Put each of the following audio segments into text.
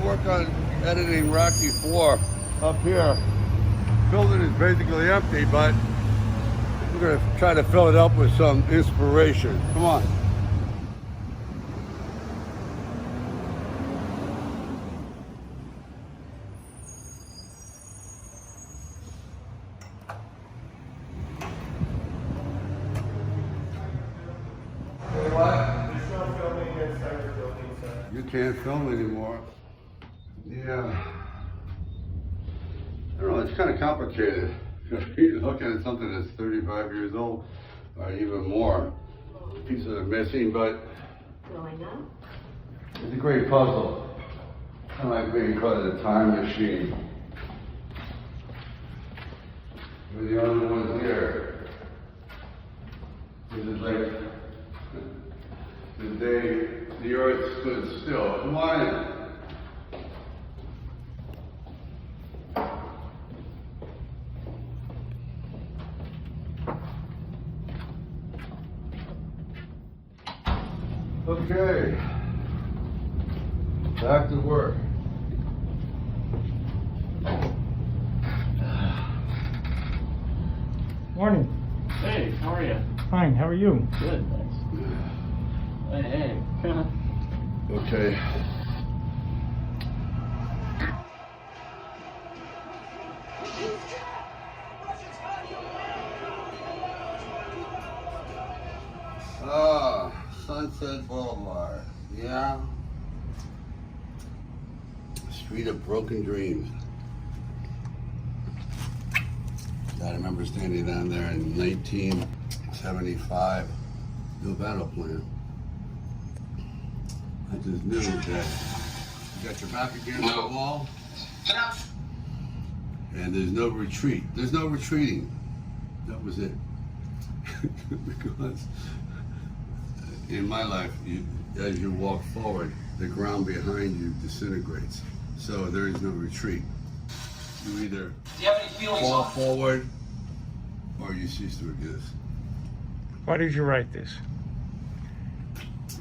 work on editing Rocky 4 up here. Building is basically empty, but we're gonna try to fill it up with some inspiration. Come on. You can't film anymore. Yeah. I don't know, it's kind of complicated. You're looking at something that's 35 years old, or even more. Pieces are missing, but it's a great puzzle. Kind of like being caught in a time machine. We're the only ones here. This is like the day the earth stood still. Come on in. Okay, back to work. Morning. Hey, how are you? Fine, how are you? Good, thanks. Hey. Okay. Ah, Sunset Boulevard. Yeah. Street of Broken Dreams. I remember standing down there in 1975. No battle plan. I just knew that you got your back against the wall, and there's no retreat. There's no retreating. That was it. Because in my life, as you walk forward, the ground behind you disintegrates. So there is no retreat. You either fall forward or you cease to exist. Why did you write this?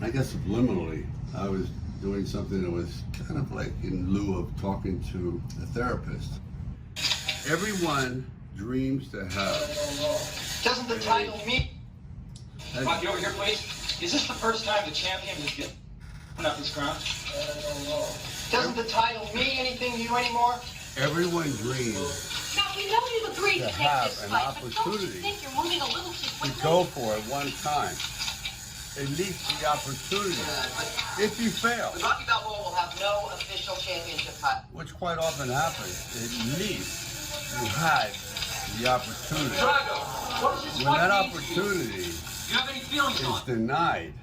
I guess subliminally, I was doing something that was kind of like in lieu of talking to a therapist. Everyone dreams to have. Doesn't the title mean? Rocky, over here, please. Is this the first time the champion has given up his crown? Doesn't the title mean anything to you anymore? Everyone dreams Now, we know you've agreed to to take have this an fight, but don't you opportunity think you're moving a little too to quickly? go for it one time. At least the opportunity. If you fail, The Rocky Balboa will have no official championship title. which quite often happens, at least you had the opportunity. Drago, what does this When that fight mean to you? opportunity Do you have any feelings is on it? denied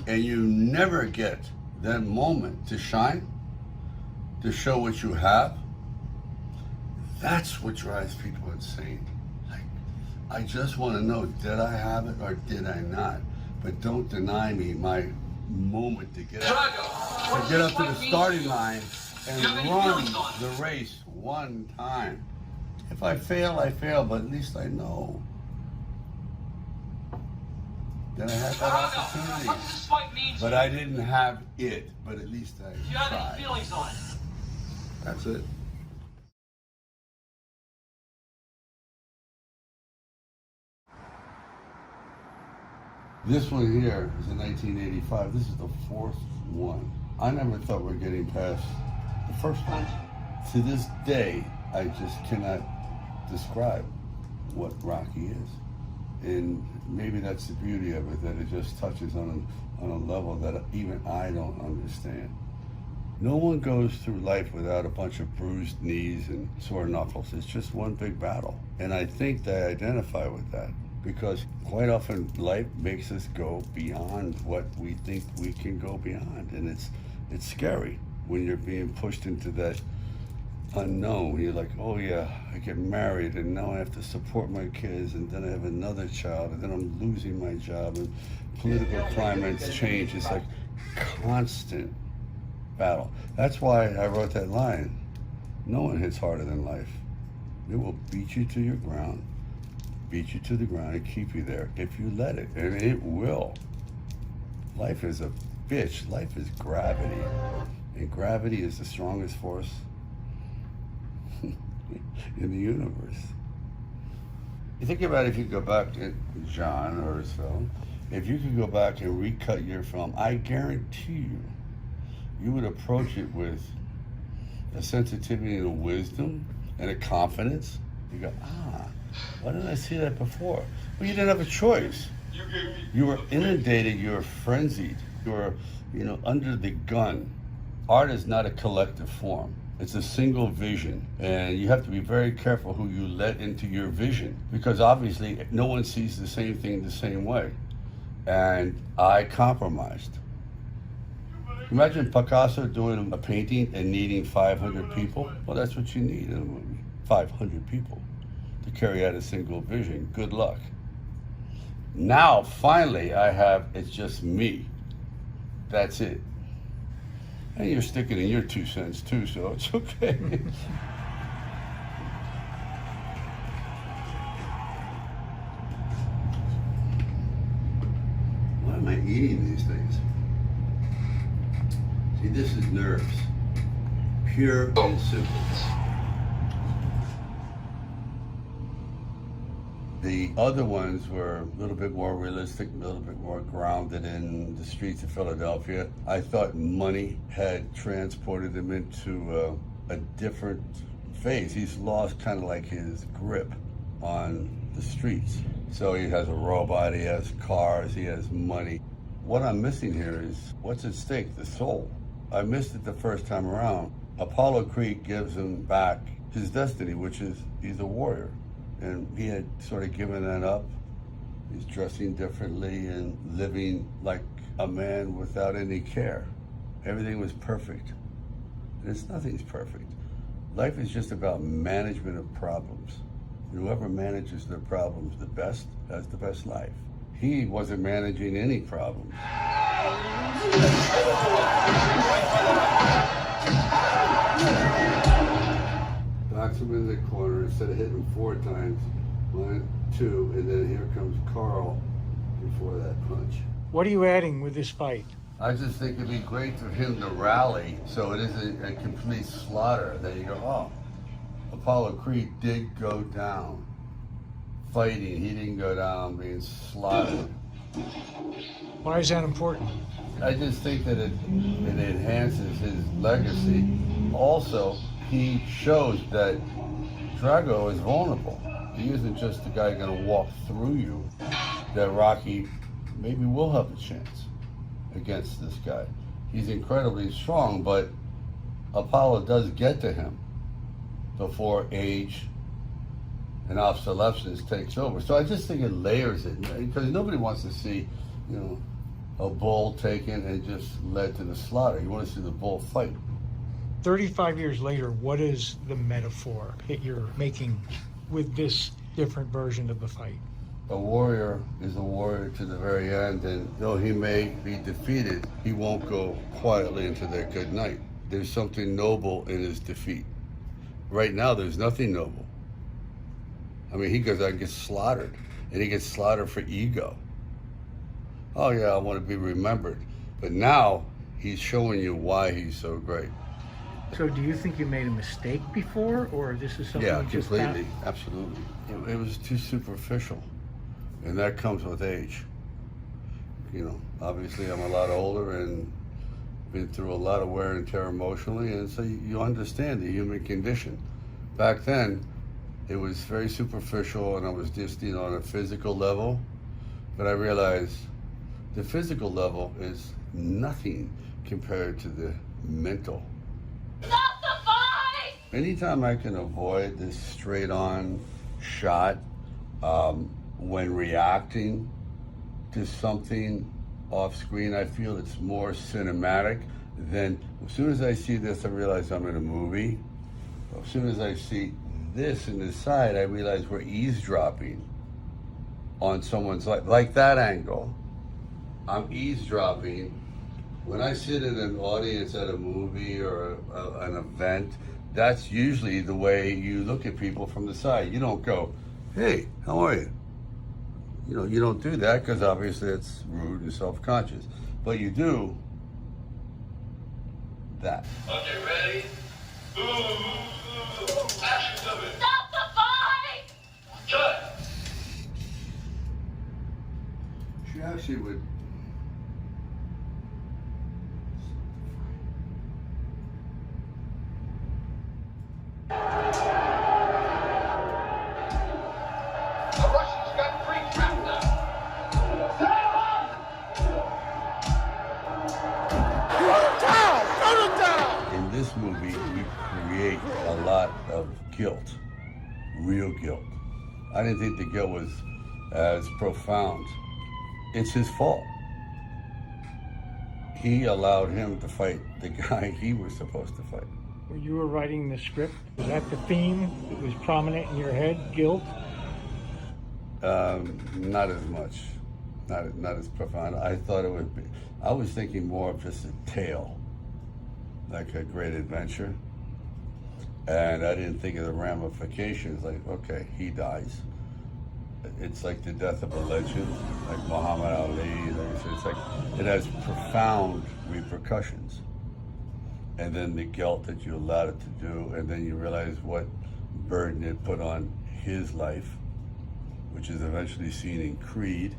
and you never get that moment to shine, to show what you have, that's what drives people insane. Like, I just want to know, did I have it or did I not? But don't deny me my moment to get up, Drago, what to does get up this to the fight mean to starting you? line and Do you have any run feelings on it? the race one time. If I fail, I fail, but at least I know that I had that Drago, what opportunity. does this fight mean to But you? I didn't have it, but at least I Do you have any tried. feelings on it? That's it. This one here is in 1985. This is the fourth one. I never thought we were getting past the first one. To this day, I just cannot describe what Rocky is. And maybe that's the beauty of it, that it just touches on a level that even I don't understand. No one goes through life without a bunch of bruised knees and sore knuckles. It's just one big battle. And I think they identify with that because quite often life makes us go beyond what we think we can go beyond. And it's scary when you're being pushed into that unknown. You're like, oh yeah, I get married and now I have to support my kids and then I have another child and then I'm losing my job and political climates change. It's like constant battle. That's why I wrote that line. No one hits harder than life. It will beat you to your ground, beat you to the ground and keep you there if you let it, and it will. Life is a bitch. Life is gravity. And gravity is the strongest force in the universe. You think about it, if you go back to John or his film, if you could go back and recut your film, I guarantee you would approach it with a sensitivity and a wisdom and a confidence. You go, why didn't I see that before? Well, you didn't have a choice. You were inundated, you were frenzied, you were, under the gun. Art is not a collective form. It's a single vision, and you have to be very careful who you let into your vision, because obviously no one sees the same thing the same way. And I compromised. Imagine Picasso doing a painting and needing 500 people. Well, that's what you need in a movie, 500 people to carry out a single vision. Good luck. Now, finally, it's just me. That's it. And you're sticking in your 2 cents too, so it's okay. Why am I eating these things? See, this is nerves. Pure and simple. The other ones were a little bit more realistic, a little bit more grounded in the streets of Philadelphia. I thought money had transported him into a different phase. He's lost kind of like his grip on the streets. So he has a robot, he has cars, he has money. What I'm missing here is what's at stake, the soul. I missed it the first time around. Apollo Creed gives him back his destiny, which is he's a warrior. And he had sort of given that up. He's dressing differently and living like a man without any care. Everything was perfect. And nothing's perfect. Life is just about management of problems. And whoever manages their problems the best has the best life. He wasn't managing any problems. Knocks him in the corner. Instead of hitting him 4 times, 1, 2, and then here comes Carl before that punch. What are you adding with this fight? I just think it'd be great for him to rally so it isn't a complete slaughter. Then you go, oh, Apollo Creed did go down fighting. He didn't go down being slaughtered. Why is that important? I just think that it enhances his legacy. Also, he shows that Drago is vulnerable. He isn't just the guy going to walk through you. That Rocky maybe will have a chance against this guy. He's incredibly strong, but Apollo does get to him before age and obsolescence takes over. So I just think it layers it, because nobody wants to see, a bull taken and just led to the slaughter. You want to see the bull fight. 35 years later, what is the metaphor that you're making with this different version of the fight? A warrior is a warrior to the very end, and though he may be defeated, he won't go quietly into that good night. There's something noble in his defeat. Right now, there's nothing noble. I mean, he goes out and gets slaughtered, and he gets slaughtered for ego. Oh yeah, I want to be remembered. But now, he's showing you why he's so great. So do you think you made a mistake before, or this is something Yeah, that just completely, happened? absolutely. It was too superficial, and that comes with age. Obviously I'm a lot older and been through a lot of wear and tear emotionally, and so you understand the human condition. Back then, it was very superficial, and I was just, on a physical level, but I realized the physical level is nothing compared to the mental. Stop the fight! Anytime I can avoid this straight-on shot when reacting to something off screen, I feel it's more cinematic than, as soon as I see this, I realize I'm in a movie. As soon as I see this in the side, I realize we're eavesdropping on someone's life. Like that angle, I'm eavesdropping. When I sit in an audience at a movie or an event, that's usually the way you look at people from the side. You don't go, hey, how are you? You don't do that, because obviously it's rude and self-conscious. But you do that. Okay, ready? Action of it. Stop the fight! Cut. She actually would. The Russians got free trap now. In this movie, we create a lot of guilt, real guilt. I didn't think the guilt was as profound. It's his fault. He allowed him to fight the guy he was supposed to fight. When you were writing the script, was that the theme that was prominent in your head, guilt? Not as much, not as profound. I thought it would be. I was thinking more of just a tale, like a great adventure, and I didn't think of the ramifications. Like, okay, he dies. It's like the death of a legend, like Muhammad Ali. It's like it has profound repercussions, and then the guilt that you allowed it to do, and then you realize what burden it put on his life, which is eventually seen in Creed.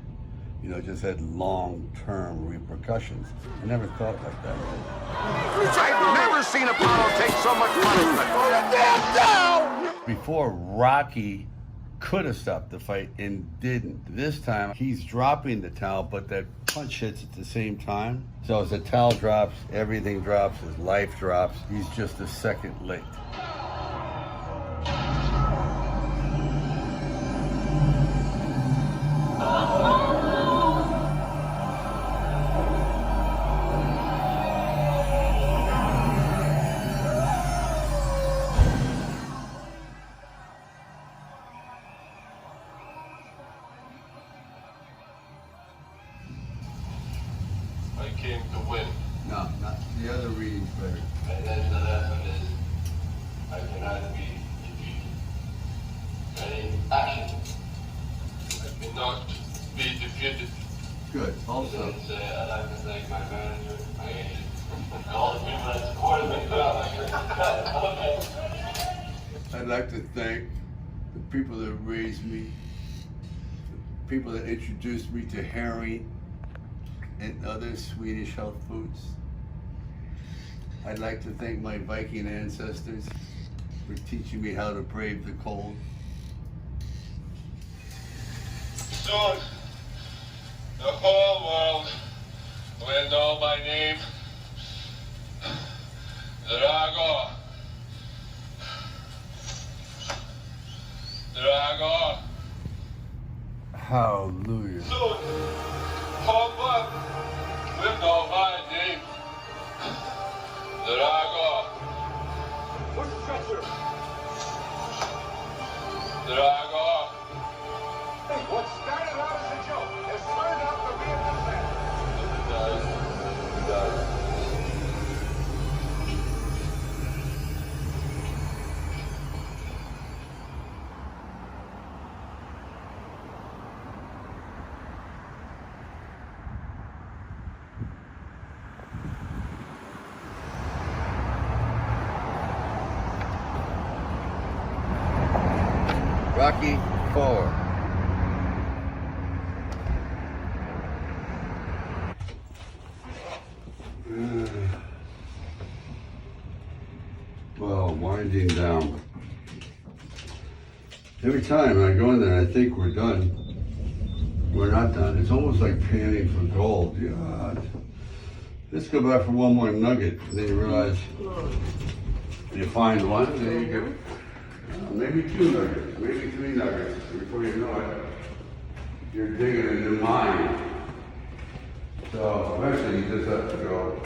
You know, it just had long-term repercussions. I never thought like that. I've never seen Apollo take so much punishment. Put it down! Before, Rocky could have stopped the fight and didn't. This time, he's dropping the towel, but that punch hits at the same time. So as the towel drops, everything drops, his life drops. He's just a second late. I came to win. No, not the other reading's better. And then the lesson is, I cannot be defeated. Ready? Action. I cannot be defeated. Good. Also, I'd like to thank my manager, my agent, and all the people that supported me throughout my career. I'd like to thank the people that raised me, the people that introduced me to herring and other Swedish health foods. I'd like to thank my Viking ancestors for teaching me how to brave the cold. Soon, the whole world will know my name. Drago. Drago. Hallelujah. Soon, whole world will know my name. Drago. Push pressure. Drago. What started out as a joke has turned out to be a disaster. It does. Rocky 4. Well, winding down. Every time I go in there, I think we're done. We're not done. It's almost like panning for gold. God. Let's go back for one more nugget. And then you realize you find one, and then you get maybe 2 nuggets, maybe 3 nuggets. Before you know it, you're digging a new mine. So eventually you just have to go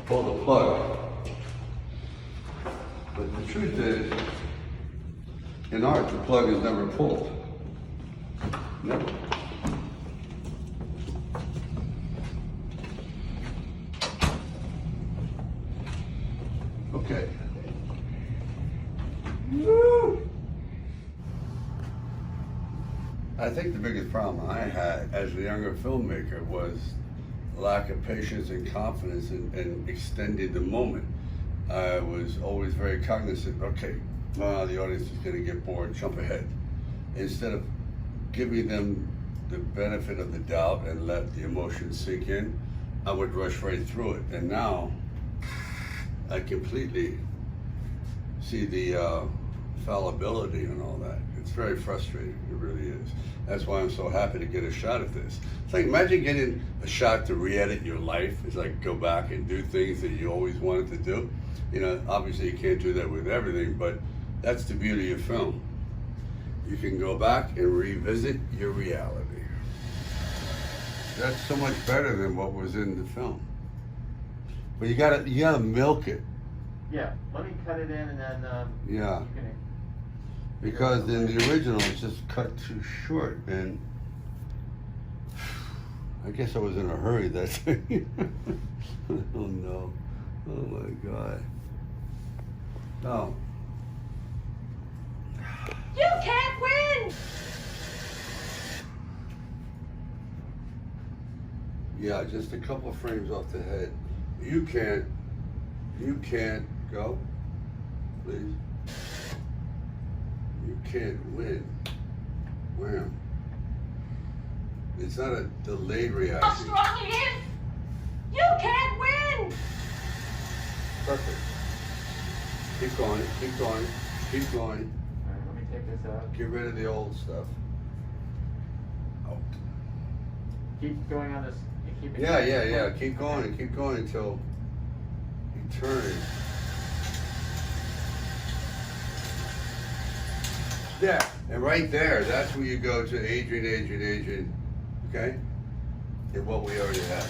pull the plug. But the truth is, in art, the plug is never pulled. Never. Okay. Woo! I think the biggest problem I had as a younger filmmaker was lack of patience and confidence and extending the moment. I was always very cognizant, okay, the audience is going to get bored, jump ahead. Instead of giving them the benefit of the doubt and let the emotion sink in, I would rush right through it. And now I completely see the fallibility and all that. It's very frustrating, it really is. That's why I'm so happy to get a shot at this. It's like, imagine getting a shot to re-edit your life. It's like go back and do things that you always wanted to do. You know, obviously you can't do that with everything, but that's the beauty of film. You can go back and revisit your reality. That's so much better than what was in the film. But you gotta milk it. Yeah, let me cut it in and then Yeah. you can. Because in the original it's just cut too short, and I guess I was in a hurry that day. Oh no. Oh my God. Oh. You can't win! Yeah, just a couple of frames off the head. You can't go, please. You can't win. Wham. It's not a delayed How reaction. strong he is! You can't win! Perfect. Keep going, keep going, keep going. All right, let me take this out. Get rid of the old stuff. Out. Keep going on this. You keep it Yeah. Keep going until you turn. Yeah, and right there, that's where you go to Adrian, okay? And what we already have.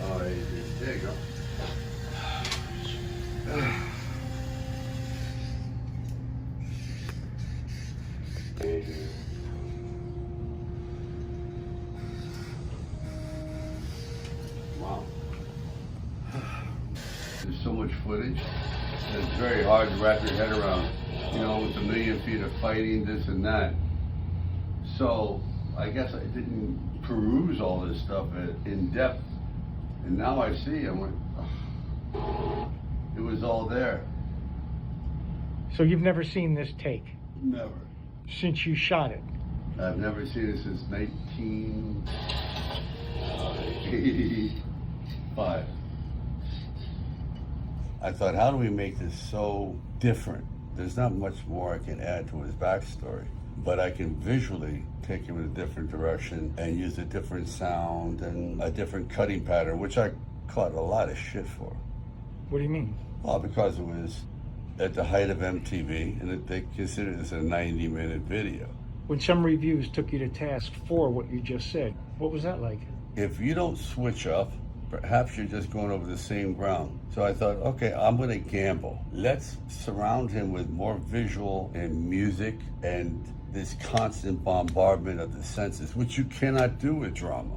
Oh, Adrian, there you go. Adrian. Wow. There's so much footage that it's very hard to wrap your head around, you know, with a million feet of fighting, this and that. So I guess I didn't peruse all this stuff in depth. And now I see, I went, oh, it was all there. So you've never seen this take Never. since you shot it? I've never seen it since 1985. I thought, how do we make this so different? There's not much more I can add to his backstory, but I can visually take him in a different direction and use a different sound and a different cutting pattern, which I caught a lot of shit for. What do you mean? Well, because it was at the height of MTV, and they considered this a 90-minute video. When some reviews took you to task for what you just said, what was that like? If you don't switch up, perhaps you're just going over the same ground. So I thought, okay, I'm gonna gamble. Let's surround him with more visual and music and this constant bombardment of the senses, which you cannot do with drama.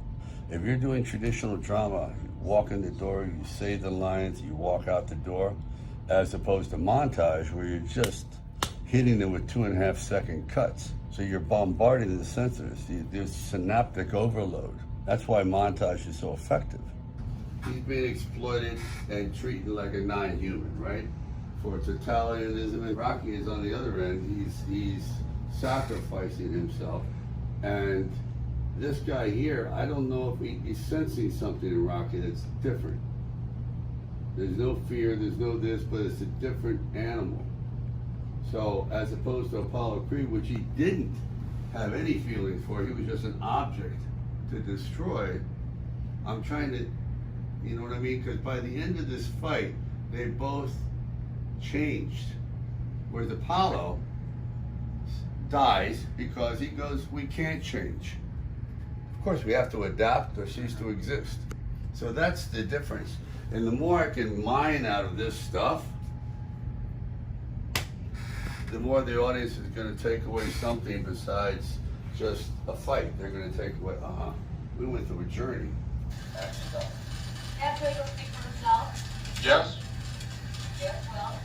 If you're doing traditional drama, you walk in the door, you say the lines, you walk out the door, as opposed to montage where you're just hitting them with 2.5-second cuts. So you're bombarding the senses. There's synaptic overload. That's why montage is so effective. He's being exploited and treated like a non-human, right? For totalitarianism, and Rocky is on the other end. He's sacrificing himself. And this guy here, I don't know if he's sensing something in Rocky that's different. There's no fear, there's no this, but it's a different animal. So as opposed to Apollo Creed, which he didn't have any feelings for, he was just an object to destroy. I'm trying to, you know what I mean? Because by the end of this fight, they both changed. Whereas Apollo dies because he goes, we can't change. Of course, we have to adapt or cease to exist. So that's the difference. And the more I can mine out of this stuff, the more the audience is going to take away something besides just a fight. They're going to take away, we went through a journey. After he'll speak for himself. Yes? Yes, well.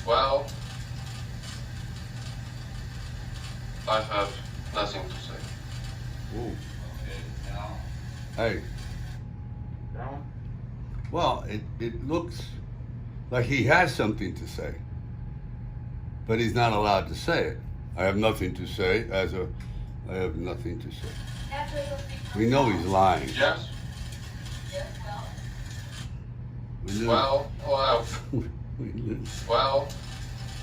Well, I have nothing to say. Ooh. Okay, now, Hey, That one? well, it looks like he has something to say, but he's not allowed to say it. I have nothing to say I have nothing to say. After you'll speak for We know he's yourself. lying. Yes? Yes, well. We knew- we knew. Well,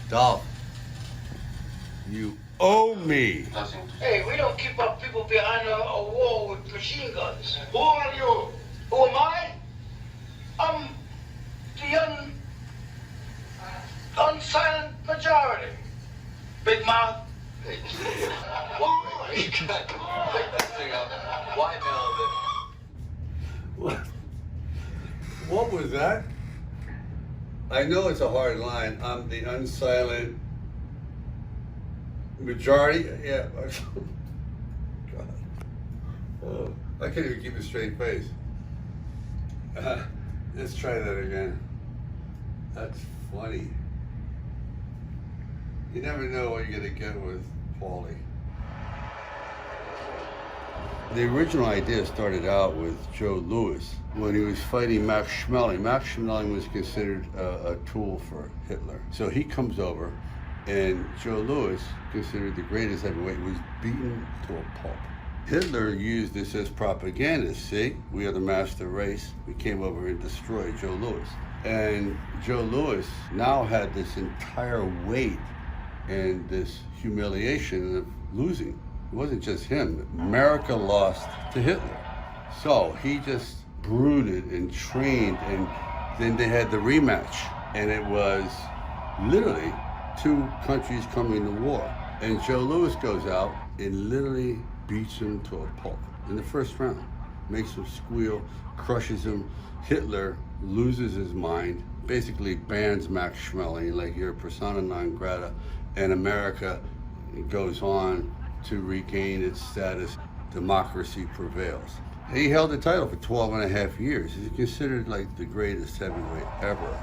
Dolph, you owe me. nothing. Hey, we don't keep up people behind a wall with machine guns. Who are you? Who am I? I'm the unsilent majority. Big mouth. Hey, why? Pick this thing up. Why now? What was that? I know it's a hard line. I'm the unsilent majority. Yeah. God. Oh, I can't even keep a straight face. Let's try that again. That's funny. You never know what you're gonna get with Paulie. The original idea started out with Joe Louis when he was fighting Max Schmeling. Max Schmeling was considered a tool for Hitler. So he comes over, and Joe Louis, considered the greatest heavyweight, was beaten to a pulp. Hitler used this as propaganda. See, we are the master race. We came over and destroyed Joe Louis. And Joe Louis now had this entire weight and this humiliation of losing. It wasn't just him. America lost to Hitler. So he just brooded and trained, and then they had the rematch. And it was literally two countries coming to war. And Joe Louis goes out and literally beats him to a pulp in the first round. Makes him squeal, crushes him. Hitler loses his mind, basically bans Max Schmeling, like you're persona non grata, and America goes on to regain its status. Democracy prevails. He held the title for 12 and a half years. He's considered like the greatest heavyweight ever.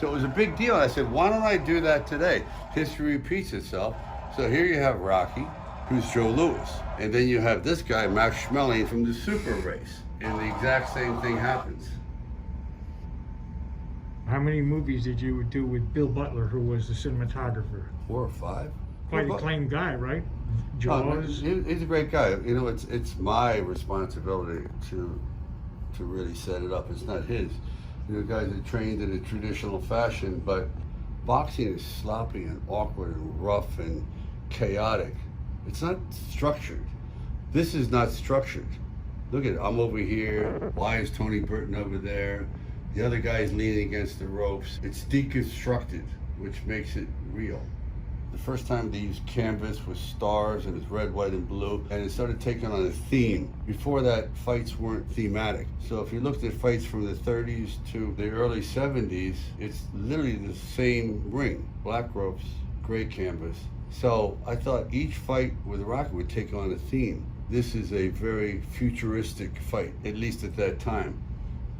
So it was a big deal. I said, why don't I do that today? History repeats itself. So here you have Rocky, who's Joe Louis. And then you have this guy, Max Schmeling, from the super race. And the exact same thing happens. How many movies did you do with Bill Butler, who was the cinematographer? 4 or 5. Quite Bill acclaimed guy, right? Oh, Jaws. he's a great guy. You know, it's my responsibility to really set it up. It's not his. You know, guys are trained in a traditional fashion, but boxing is sloppy and awkward and rough and chaotic. It's not structured. This is not structured. Look at it. I'm over here. Why is Tony Burton over there? The other guy's leaning against the ropes. It's deconstructed, which makes it real. The first time they used canvas with stars and it's red, white, and blue, and it started taking on a theme. Before that, fights weren't thematic. So if you looked at fights from the 30s to the early 70s, it's literally the same ring. Black ropes, gray canvas. So I thought each fight with Rocky would take on a theme. This is a very futuristic fight, at least at that time.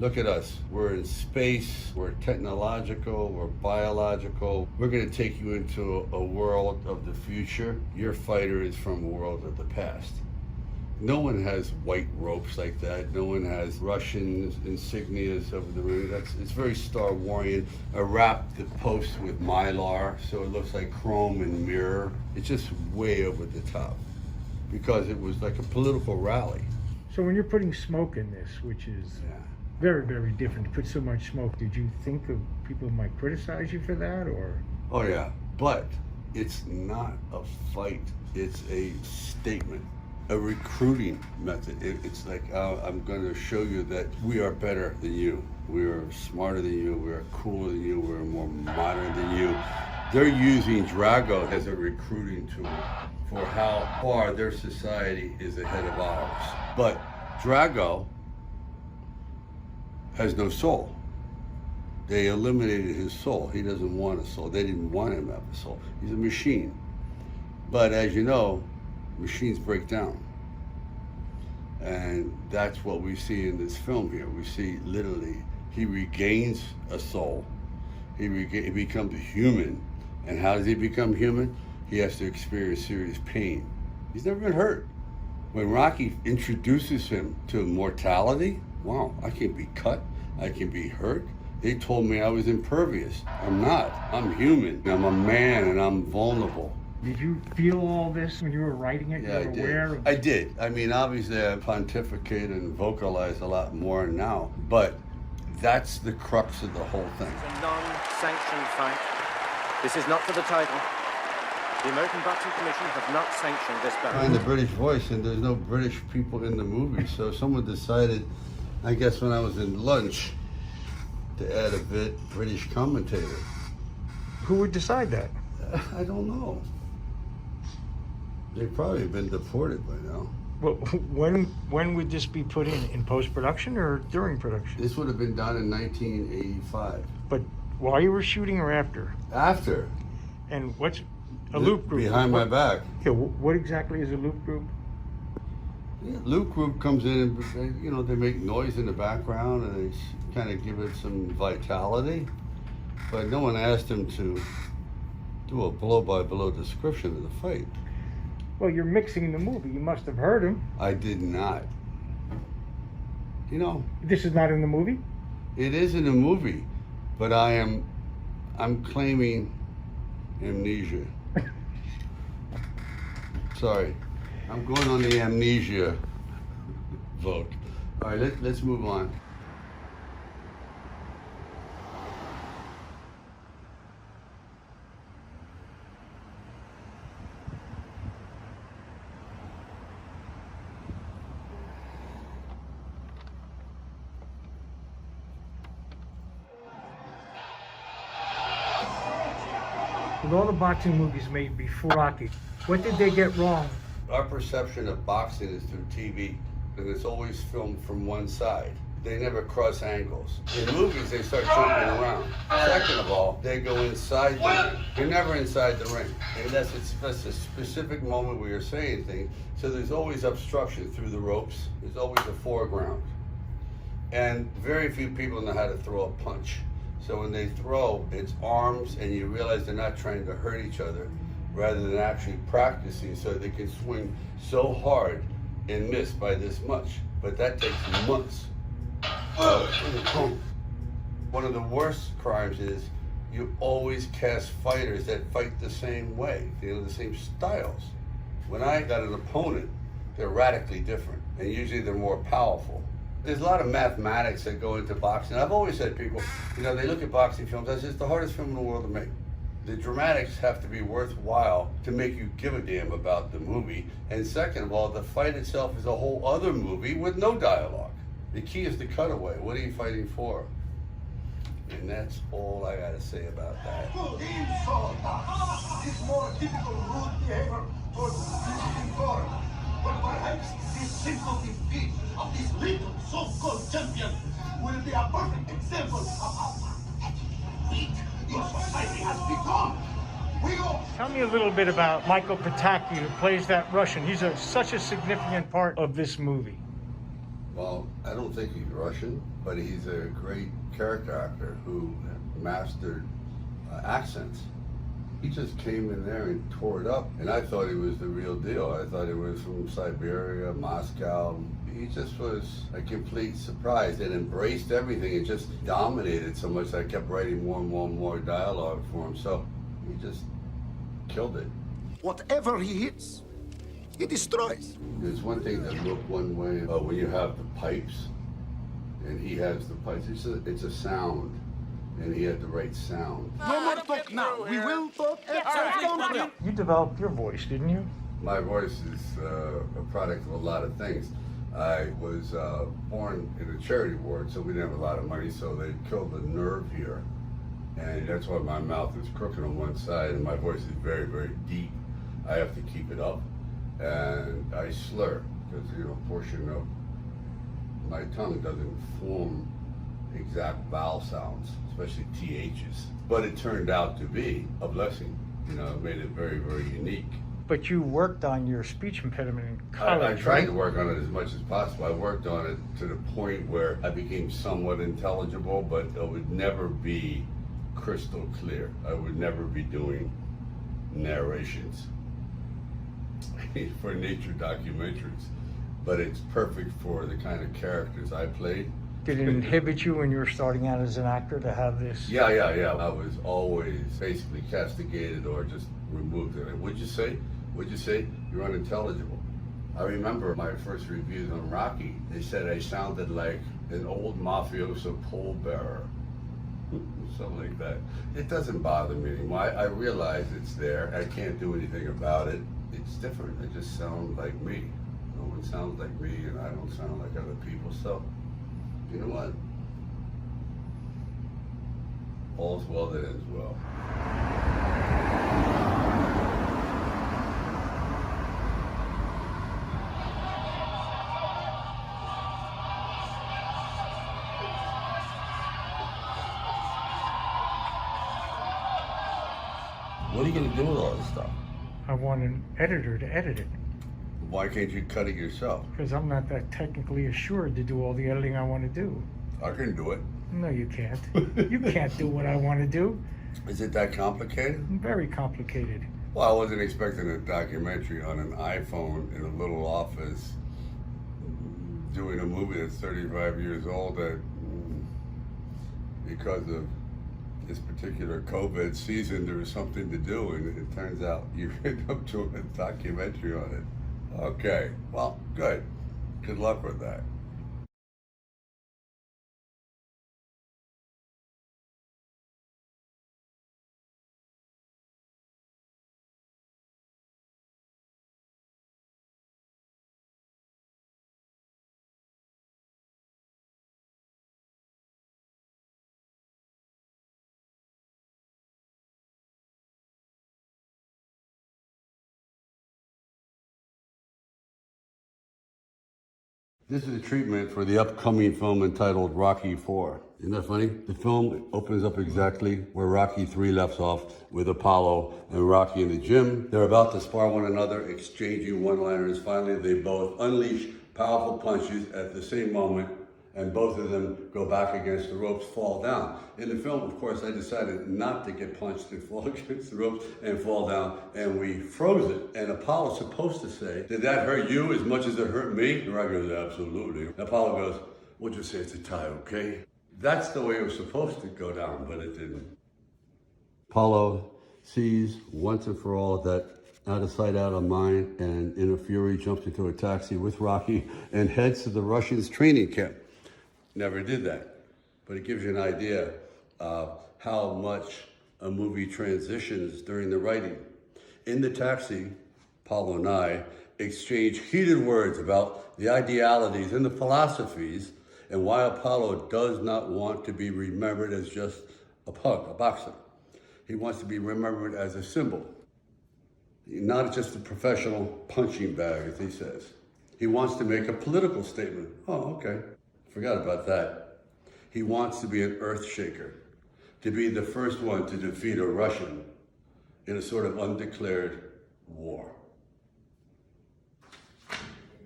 Look at us. We're in space, we're technological, we're biological. We're gonna take you into a world of the future. Your fighter is from a world of the past. No one has white ropes like that. No one has Russian insignias over the ring. It's very Star Warian. I wrapped the post with Mylar, so it looks like chrome and mirror. It's just way over the top because it was like a political rally. So when you're putting smoke in this, which is very, very different to put so much smoke, did you think of people might criticize you for that, or? Oh yeah, but it's not a fight. It's a statement, a recruiting method. It's like, I'm going to show you that we are better than you. We are smarter than you. We are cooler than you. We're more modern than you. They're using Drago as a recruiting tool for how far their society is ahead of ours. But Drago has no soul. They eliminated his soul. He doesn't want a soul. They didn't want him to have a soul. He's a machine. But as you know, machines break down. And that's what we see in this film here. We see literally, he regains a soul. He becomes a human. And how does he become human? He has to experience serious pain. He's never been hurt. When Rocky introduces him to mortality, wow, I can be cut, I can be hurt. They told me I was impervious. I'm not. I'm human. I'm a man and I'm vulnerable. Did you feel all this when you were writing it? Yeah, you were I did. aware of I did. I mean, obviously I pontificate and vocalize a lot more now, but that's the crux of the whole thing. It's a non-sanctioned fight. This is not for the title. The American Boxing Commission have not sanctioned this bout. Find the British voice, and there's no British people in the movie, so someone decided, I guess when I was in lunch, to add a bit British commentator. Who would decide that? I don't know. They've probably been deported by now. Well, when would this be put in post-production or during production? This would have been done in 1985. But while you were shooting or after? After. And what's a loop group? Behind my back. Yeah, what exactly is a loop group? Yeah, loop group comes in and, you know, they make noise in the background and they kind of give it some vitality. But no one asked him to do a blow-by-blow description of the fight. Well, you're mixing the movie. You must have heard him. I did not. You know, This is not in the movie? it is in a movie, but I'm claiming amnesia. Sorry, I'm going on the amnesia vote. All right, let's move on. With all the boxing movies made before Rocky, what did they get wrong? Our perception of boxing is through TV, and it's always filmed from one side. They never cross angles. In movies, they start jumping around. Second of all, they go inside the ring. You're never inside the ring. And that's a specific moment where you're saying things. So there's always obstruction through the ropes. There's always a foreground. And very few people know how to throw a punch. So when they throw, it's arms, and you realize they're not trying to hurt each other, rather than actually practicing so they can swing so hard and miss by this much. But that takes months. One of the worst crimes is you always cast fighters that fight the same way, you know, the same styles. When I got an opponent, they're radically different, and usually they're more powerful. There's a lot of mathematics that go into boxing. I've always said people, you know, they look at boxing films, I say it's the hardest film in the world to make. The dramatics have to be worthwhile to make you give a damn about the movie. And second of all, the fight itself is a whole other movie with no dialogue. The key is the cutaway. What are you fighting for? And that's all I gotta say about that. Insult is more typical rude behavior towards visiting foreign. But perhaps this simple defeat of this little so-called champion will be a perfect example of how weak your society has become. We all... Tell me a little bit about Michael Pataki, who plays that Russian. He's such a significant part of this movie. Well, I don't think he's Russian, but he's a great character actor who mastered accents. He just came in there and tore it up, and I thought he was the real deal. I thought he was from Siberia, Moscow. He just was a complete surprise and embraced everything and just dominated so much that I kept writing more and more and more dialogue for him. So he just killed it. Whatever he hits, he destroys. There's one thing that looked one way when you have the pipes, and he has the pipes. It's a sound, and he had the right sound. No more talk now. We will talk after. You developed your voice, didn't you? My voice is a product of a lot of things. I was born in a charity ward, so we didn't have a lot of money, so they killed the nerve here. And that's why my mouth is crooked on one side, and my voice is very, very deep. I have to keep it up, and I slur, because, you know, a portion of my tongue doesn't form exact vowel sounds, especially THs. But it turned out to be a blessing. You know, it made it very, very unique. But you worked on your speech impediment in college, I tried right? to work on it as much as possible. I worked on it to the point where I became somewhat intelligible, but it would never be crystal clear. I would never be doing narrations for nature documentaries. but it's perfect for the kind of characters I played. Did it inhibit you when you were starting out as an actor to have this? Yeah. I was always basically castigated or just removed. What'd you say? You're unintelligible. I remember my first reviews on Rocky. They said I sounded like an old mafioso pallbearer. Something like that. It doesn't bother me anymore. I realize it's there. I can't do anything about it. It's different. I just sound like me. No one sounds like me, and I don't sound like other people. So, you know what? All's well that ends well. What are you going to do with all this stuff? I want an editor to edit it Why can't you cut it yourself? because I'm not that technically assured to do all the editing I want to do. I can do it. No, you can't. You can't do what I want to do. Is it that complicated? Very complicated. Well, I wasn't expecting a documentary on an iPhone in a little office doing a movie that's 35 years old that because of this particular COVID season, there was something to do, and it turns out you end up doing a documentary on it. Okay, well, good. Good luck with that. This is a treatment for the upcoming film entitled Rocky4. Isn't that funny? The film opens up exactly where Rocky 3 left off with Apollo and Rocky in the gym. They're about to spar one another, exchanging one-liners. Finally, they both unleash powerful punches at the same moment, and both of them go back against the ropes, fall down. In the film, of course, I decided not to get punched and fall against the ropes and fall down, and we froze it. And Apollo's supposed to say, "Did that hurt you as much as it hurt me?" And Rocky goes, "Absolutely." And Apollo goes, "We'll just say it's a tie, okay?" That's the way it was supposed to go down, but it didn't. Apollo sees once and for all that out of sight, out of mind, and in a fury jumps into a taxi with Rocky and heads to the Russians' training camp. Never did that, but it gives you an idea of how much a movie transitions during the writing. In the taxi, Paulo and I exchange heated words about the idealities and the philosophies and why Apollo does not want to be remembered as just a punk, a boxer. He wants to be remembered as a symbol, not just a professional punching bag, as he says. He wants to make a political statement. Oh, okay. Forgot about that. He wants to be an earth shaker, to be the first one to defeat a Russian in a sort of undeclared war.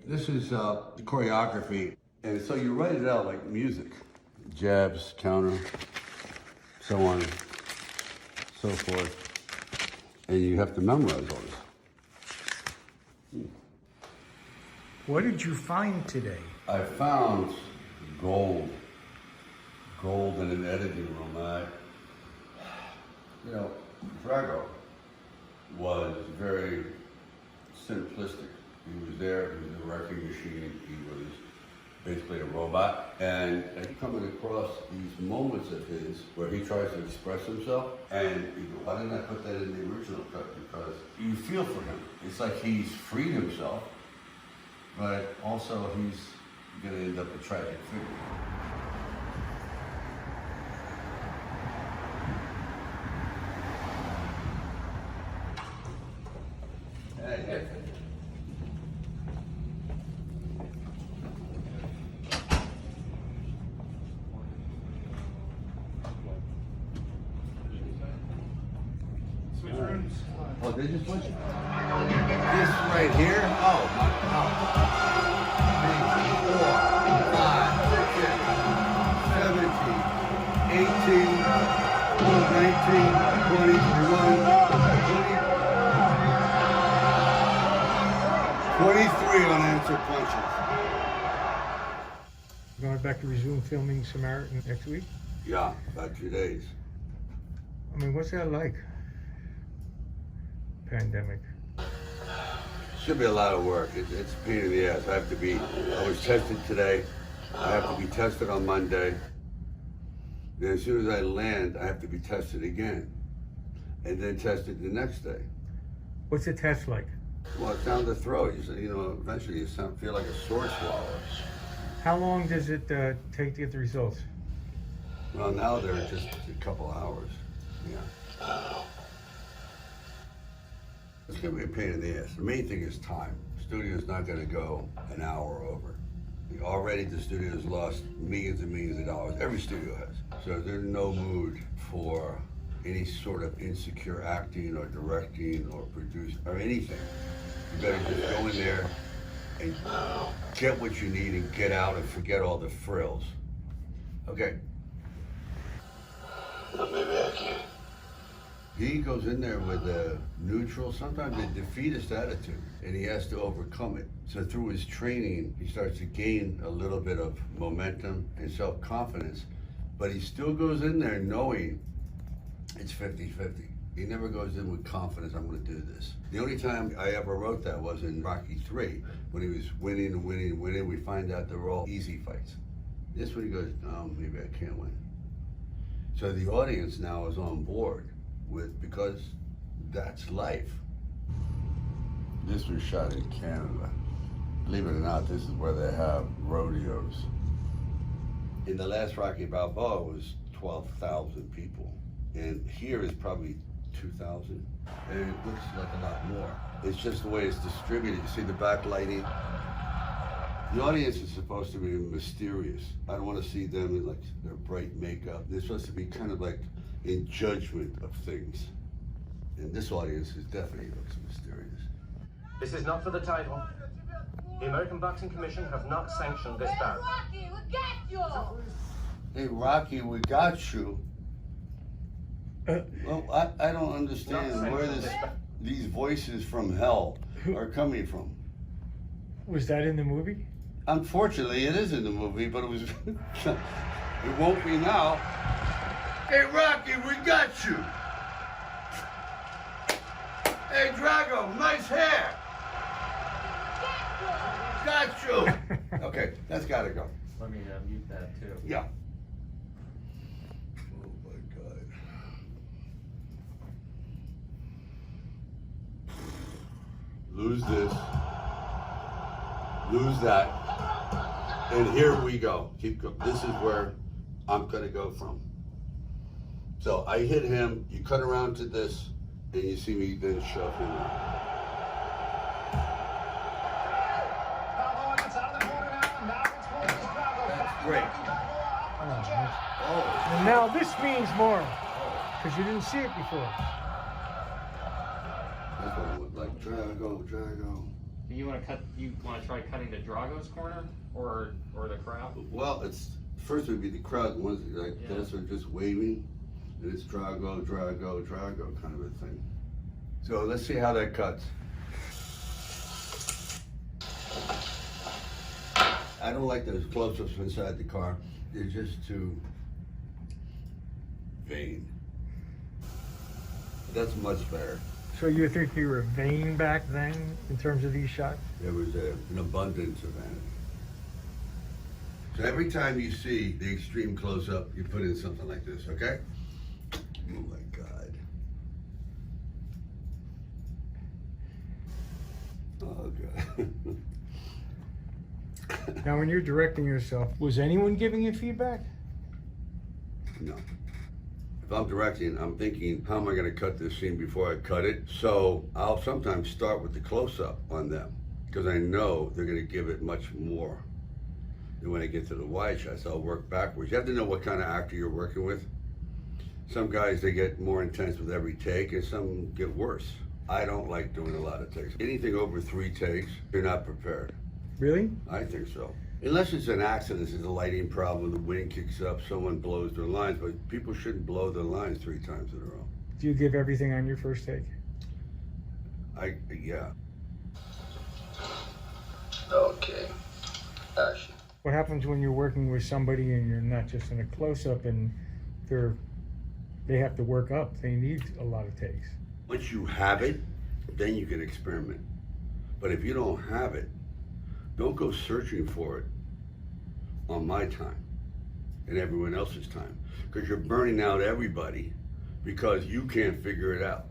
This is the choreography, and so you write it out like music. Jabs, counter, so on, so forth. And you have to memorize all this. What did you find today? I found gold in an editing room. Drago was very simplistic. He was there, he was a wrecking machine, he was basically a robot. And coming across these moments of his where he tries to express himself, and you go, why didn't I put that in the original cut? Because you feel for him. It's like he's freed himself, but also he's going to end up a tragic figure. Hey. Oh, they just switched? This right here? Oh, my God. 23 on that answer questions. Going back to resume filming Samaritan next week? Yeah, about 2 days. I mean, what's that like? Pandemic. Should be a lot of work. It's a pain in the ass. I was tested today. I have to be tested on Monday. Then as soon as I land, I have to be tested again. And then tested the next day. What's the test like? Well, it's down the throat. Eventually you feel like a sword swallow. How long does it take to get the results? Well, now they're just a couple hours. Yeah. It's gonna be a pain in the ass. The main thing is time. The studio's not gonna go an hour over. Already the studio's lost millions and millions of dollars. Every studio has. So there's no mood for any sort of insecure acting or directing or producing or anything. You better just go in there and get what you need and get out and forget all the frills. Okay. Maybe I can. He goes in there with a neutral, sometimes a defeatist attitude, and he has to overcome it. So through his training, he starts to gain a little bit of momentum and self-confidence, but he still goes in there knowing it's 50-50. He never goes in with confidence, I'm gonna do this. The only time I ever wrote that was in Rocky 3, when he was winning and winning and winning. We find out they were all easy fights. This one he goes, oh, maybe I can't win. So the audience now is on board because that's life. This was shot in Canada. Believe it or not, this is where they have rodeos. In the last Rocky Balboa was 12,000 people. And here is probably 2,000. And it looks like a lot more. It's just the way it's distributed. You see the backlighting? The audience is supposed to be mysterious. I don't want to see them in like their bright makeup. They're supposed to be kind of like in judgment of things. And this audience is definitely looks mysterious. This is not for the title. The American Boxing Commission have not sanctioned this bout. Rocky, we got you! Hey, Rocky, we got you. Well, I don't understand where these voices from hell are coming from. Was that in the movie? Unfortunately, it is in the movie, but it was. It won't be now. Hey, Rocky, we got you. Hey, Drago, nice hair. Got you. Okay, that's gotta go. Let me mute that too. Yeah. Oh my God. Lose this. Lose that. And here we go. Keep go. This is where I'm gonna go from. So I hit him, you cut around to this, and you see me then shove him out. That's great. Oh. And now this means more, because you didn't see it before. That's what it looked like. Drago. You want to try cutting the Drago's corner or the crowd? Well, it's first it would be the crowd, the ones that like those are just waving, and it's Drago kind of a thing. So let's see how that cuts. I don't like those close-ups inside the car. They're just too vain. That's much better. So you think you were vain back then in terms of these shots? There was an abundance of vanity. So every time you see the extreme close-up, you put in something like this, okay? Oh my God. Oh God. Now when you're directing yourself, was anyone giving you feedback? No. If I'm directing, I'm thinking, how am I gonna cut this scene before I cut it? So I'll sometimes start with the close-up on them because I know they're gonna give it much more. And when I get to the wide shots, I'll work backwards. You have to know what kind of actor you're working with. Some guys, they get more intense with every take, and some get worse. I don't like doing a lot of takes. Anything over 3 takes, you're not prepared. Really? I think so. Unless it's an accident, it's a lighting problem, the wind kicks up, someone blows their lines, but people shouldn't blow their lines 3 times in a row. Do you give everything on your first take? Yeah. Okay. Action. What happens when you're working with somebody and you're not just in a close-up and they have to work up? They need a lot of takes. Once you have it, then you can experiment. But if you don't have it, don't go searching for it on my time and everyone else's time, because you're burning out everybody because you can't figure it out.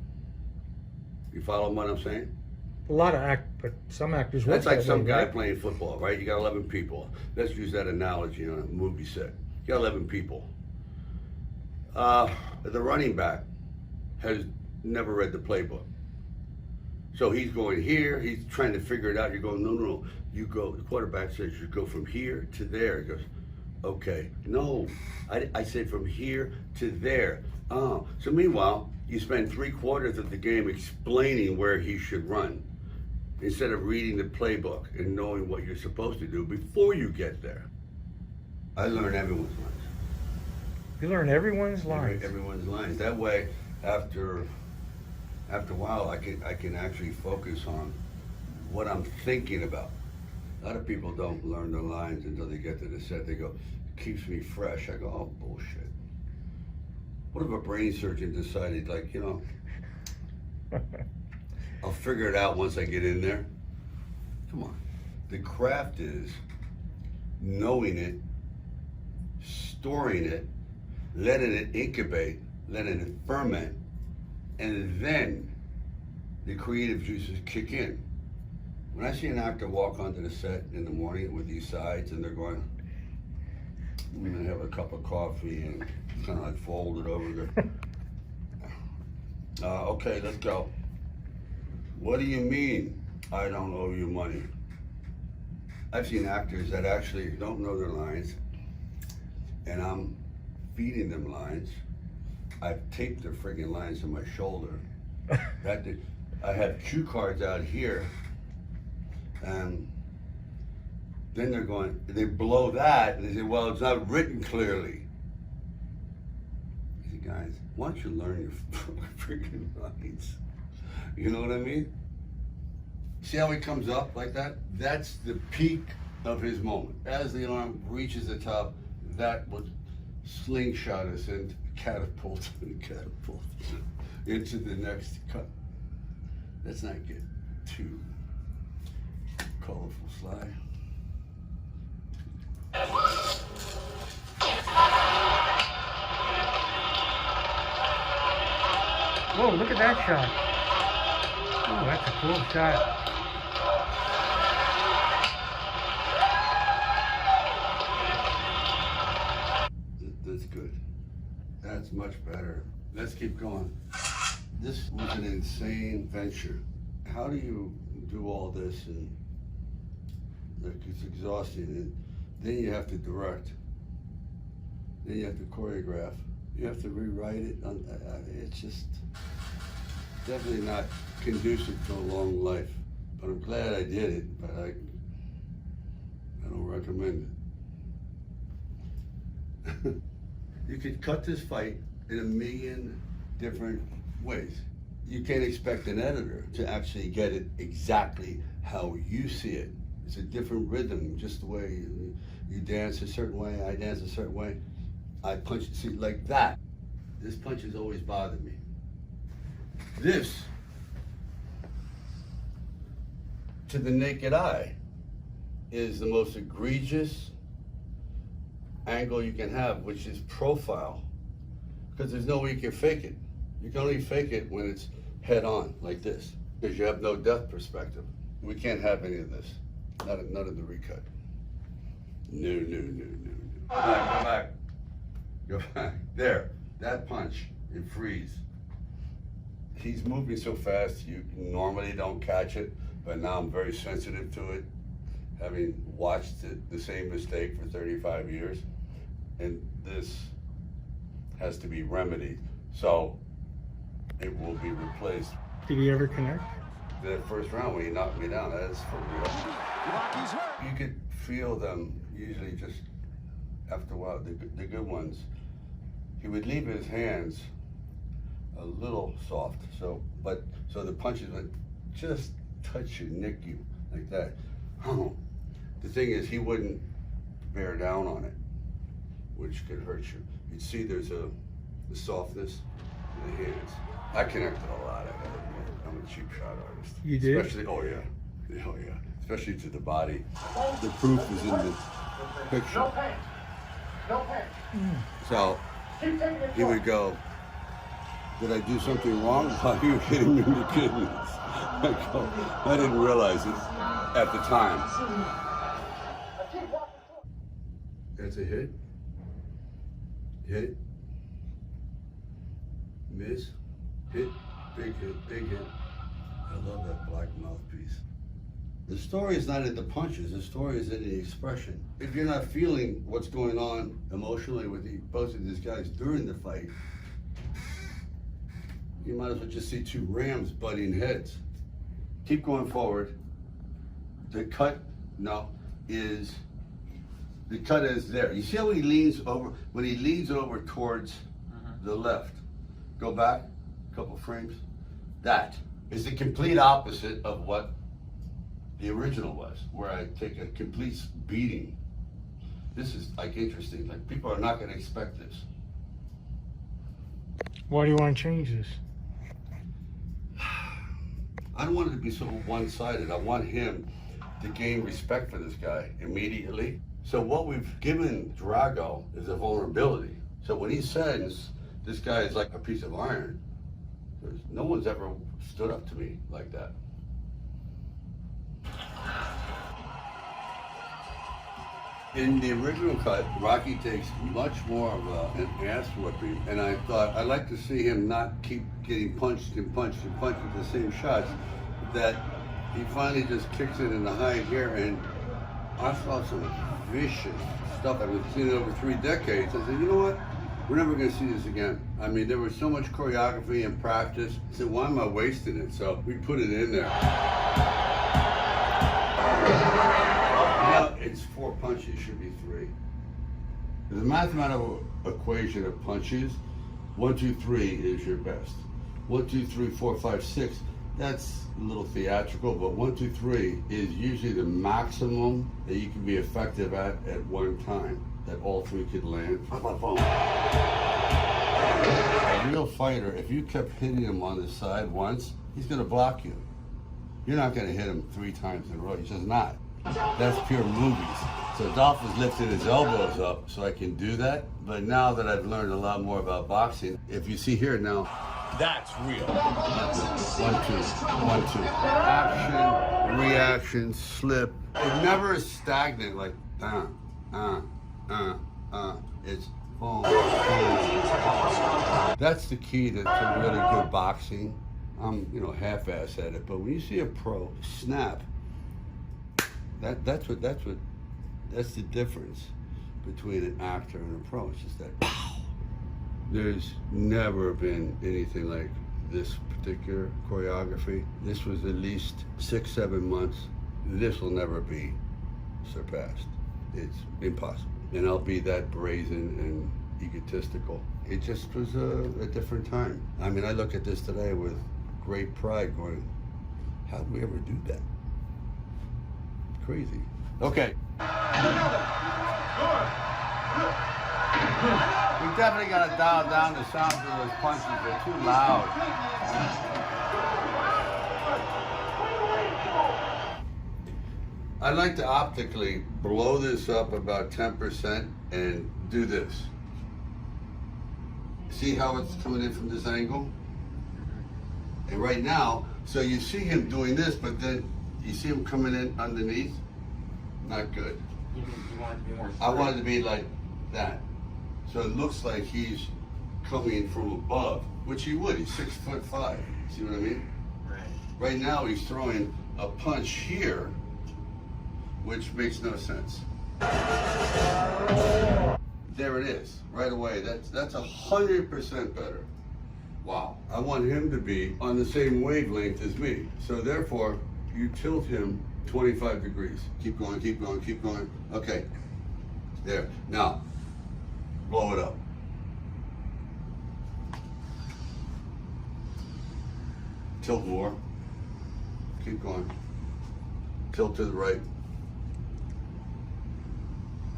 You follow what I'm saying? But some actors work That's like that some way, guy right? playing football, right? You got 11 people. Let's use that analogy on a movie set. You got 11 people. The running back has never read the playbook. So he's going here, he's trying to figure it out. You're going, no. You go, the quarterback says you go from here to there. He goes, okay. No, I said from here to there. So meanwhile, you spend 3/4 of the game explaining where he should run, instead of reading the playbook and knowing what you're supposed to do before you get there. I learned everyone's lines. You learn everyone's lines. Everyone's lines. That way, after a while, I can actually focus on what I'm thinking about. A lot of people don't learn their lines until they get to the set. They go, keeps me fresh. I go, oh, bullshit. What if a brain surgeon decided, like, you know, I'll figure it out once I get in there? Come on. The craft is knowing it, storing it, letting it incubate, letting it ferment, and then the creative juices kick in. When I see an actor walk onto the set in the morning with these sides and they're going, I'm gonna have a cup of coffee and kind of like fold it over there. Okay, let's go. What do you mean I don't owe you money? I've seen actors that actually don't know their lines, and I'm feeding them lines. I've taped their friggin' lines to my shoulder. I have cue cards out here, and then they're going, they blow that, and they say, well, it's not written clearly. I say, guys, why don't you learn your freaking lines? You know what I mean? See how he comes up like that? That's the peak of his moment. As the arm reaches the top, that would slingshot us and catapult into the next cut. Let's not get too colorful, Sly. Whoa, look at that shot. Oh, that's a cool shot. That's good. That's much better. Let's keep going. This was an insane venture. How do you do all this, and like, it's exhausting, and then you have to direct, then you have to choreograph, you have to rewrite it. It's just definitely not conducive to a long life. But I'm glad I did it, but I don't recommend it. You could cut this fight in a million different ways. You can't expect an editor to actually get it exactly how you see it. It's a different rhythm, just the way you dance a certain way, I dance a certain way. I punch, see, like that. This punch has always bothered me. This, to the naked eye, is the most egregious angle you can have, which is profile, because there's no way you can fake it. You can only fake it when it's head on, like this, because you have no depth perspective. We can't have any of this, none of the recut. No. Go back. There, that punch, it frees. He's moving so fast, you normally don't catch it, but now I'm very sensitive to it, having watched the same mistake for 35 years, and this has to be remedied. So it will be replaced. Did he ever connect? The first round when he knocked me down, that's for real. You could feel them usually just after a while, the good ones. He would leave his hands a little soft, so the punches would just touch you, nick you, like that. The thing is, he wouldn't bear down on it, which could hurt you. You'd see there's the softness in the hands. I connected a lot, I gotta admit. I'm a cheap shot artist. You did? Especially, oh yeah. Especially to the body. The proof is in the picture. No pain. No pain. So, Keep taking it he would go, did I do something wrong? While you were hitting me in the kidneys. I go, I didn't realize it at the time. That's a hit. Hit. Miss. Hit. Big hit. Big hit. I love that black mouthpiece. The story is not in the punches. The story is in the expression. If you're not feeling what's going on emotionally with both of these guys during the fight, you might as well just see two rams butting heads. Keep going forward. The cut, is there. You see how he leans over? When he leans over towards the left, go back a couple frames. That is the complete opposite of what the original was, where I take a complete beating. This is like interesting. Like people are not going to expect this. Why do you want to change this? I don't want it to be so one-sided. I want him to gain respect for this guy immediately. So what we've given Drago is a vulnerability. So when he says this guy is like a piece of iron, no one's ever stood up to me like that. In the original cut, Rocky takes much more of an ass whooping, and I thought I'd like to see him not keep getting punched and punched and punched with the same shots, that he finally just kicks it in the high gear, and I saw some vicious stuff I've seen over 3 decades. I said, you know what? We're never going to see this again. I mean, there was so much choreography and practice. I said, why am I wasting it? So we put it in there. Now it's 4 punches, it should be 3. The mathematical equation of punches, 1, 2, 3 is your best. 1, 2, 3, 4, 5, 6, that's a little theatrical, but 1, 2, 3 is usually the maximum that you can be effective at one time, that all 3 could land. A real fighter, if you kept hitting him on the side once, he's gonna block you. You're not gonna hit him 3 times in a row, he's just not. That's pure movies. So Dolph was lifting his elbows up so I can do that. But now that I've learned a lot more about boxing, if you see here now, that's real. 1, 2, 1, 2. Action, reaction, slip. It never is stagnant like, It's boom, boom. That's the key to really good boxing. I'm, half-ass at it, but when you see a pro snap, that's the difference between an actor and a pro. It's just that pow. There's never been anything like this particular choreography. This was at least 6, 7 months. This will never be surpassed. It's impossible. And I'll be that brazen and egotistical. It just was a different time. I mean, I look at this today with great pride going, how did we ever do that? Crazy. Okay. We definitely got to dial down the sound of those punches. They're too loud. I'd like to optically blow this up about 10% and do this. See how it's coming in from this angle? And right now, so you see him doing this, but then you see him coming in underneath? Not good. You want it to be more I want it to be like that. So it looks like he's coming from above, which he would. He's 6'5". See what I mean? Right. Right now he's throwing a punch here, which makes no sense. There it is, right away. That's 100% better. Wow. I want him to be on the same wavelength as me. So therefore, you tilt him 25 degrees. Keep going, keep going, keep going. Okay, there. Now, blow it up. Tilt more. Keep going. Tilt to the right.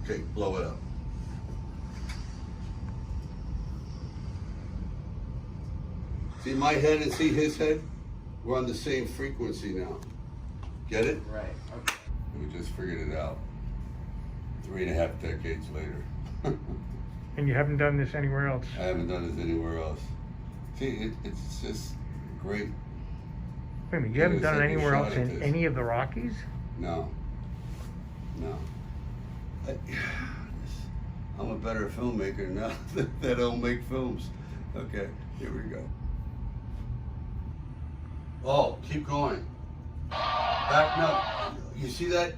Okay, blow it up. See my head and see his head? We're on the same frequency now. Get it? Right. Okay. We just figured it out 3.5 decades later. And you haven't done this anywhere else? I haven't done this anywhere else. See, it's just great. Wait a minute, you haven't done it Take a anywhere shot else at in this. any of the Rockies? No. I'm a better filmmaker now that I don't make films. Okay, here we go. Oh, keep going. Back, no. You see that?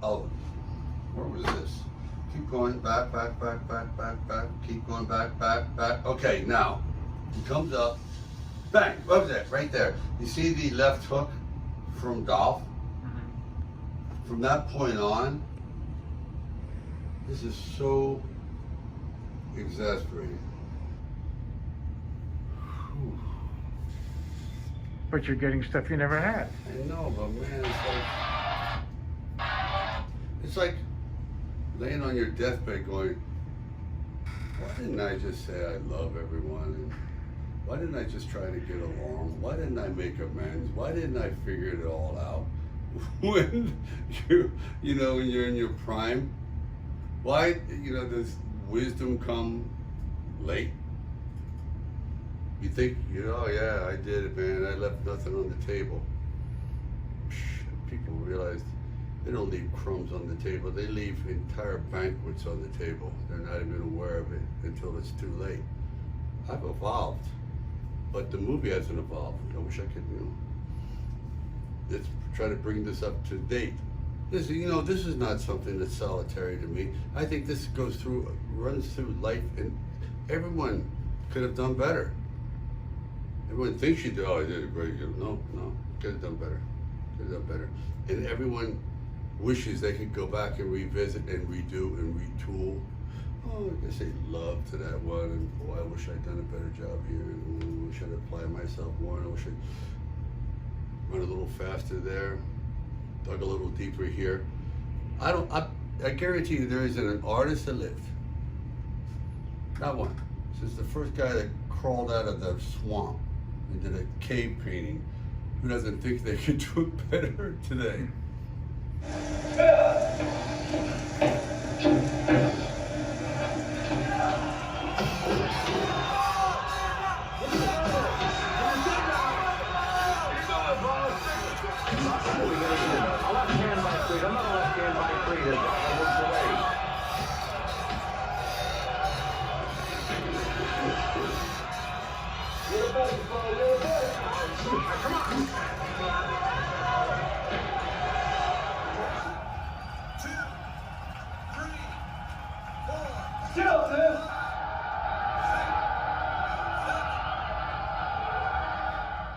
Oh, where was this? Keep going, back, back, back, back, back, back. Keep going, back, back, back. Okay, now, he comes up. Bang, what was that? Right there. You see the left hook from Dolph? From that point on, this is so exasperating. Whew. But you're getting stuff you never had. I know, but man, it's like laying on your deathbed going, why didn't I just say I love everyone? And why didn't I just try to get along? Why didn't I make amends? Why didn't I figure it all out? When when you're in your prime, why, does wisdom come late? You think, oh yeah, I did it, man. I left nothing on the table. People realize they don't leave crumbs on the table. They leave entire banquets on the table. They're not even aware of it until it's too late. I've evolved, but the movie hasn't evolved. I wish I could, let's try to bring this up to date. This is not something that's solitary to me. I think this runs through life, and everyone could have done better. Everyone thinks you did. Oh, I did a great job. No, could have done better. Could have done better. And everyone wishes they could go back and revisit and redo and retool. Oh, I guess say love to that one, and boy, I wish I'd done a better job here. And I wish I'd applied myself more. And I wish I'd run a little faster there, dug a little deeper here. I guarantee you there isn't an artist that lived, not one, since the first guy that crawled out of the swamp and did a cave painting, who doesn't think they could do it better today.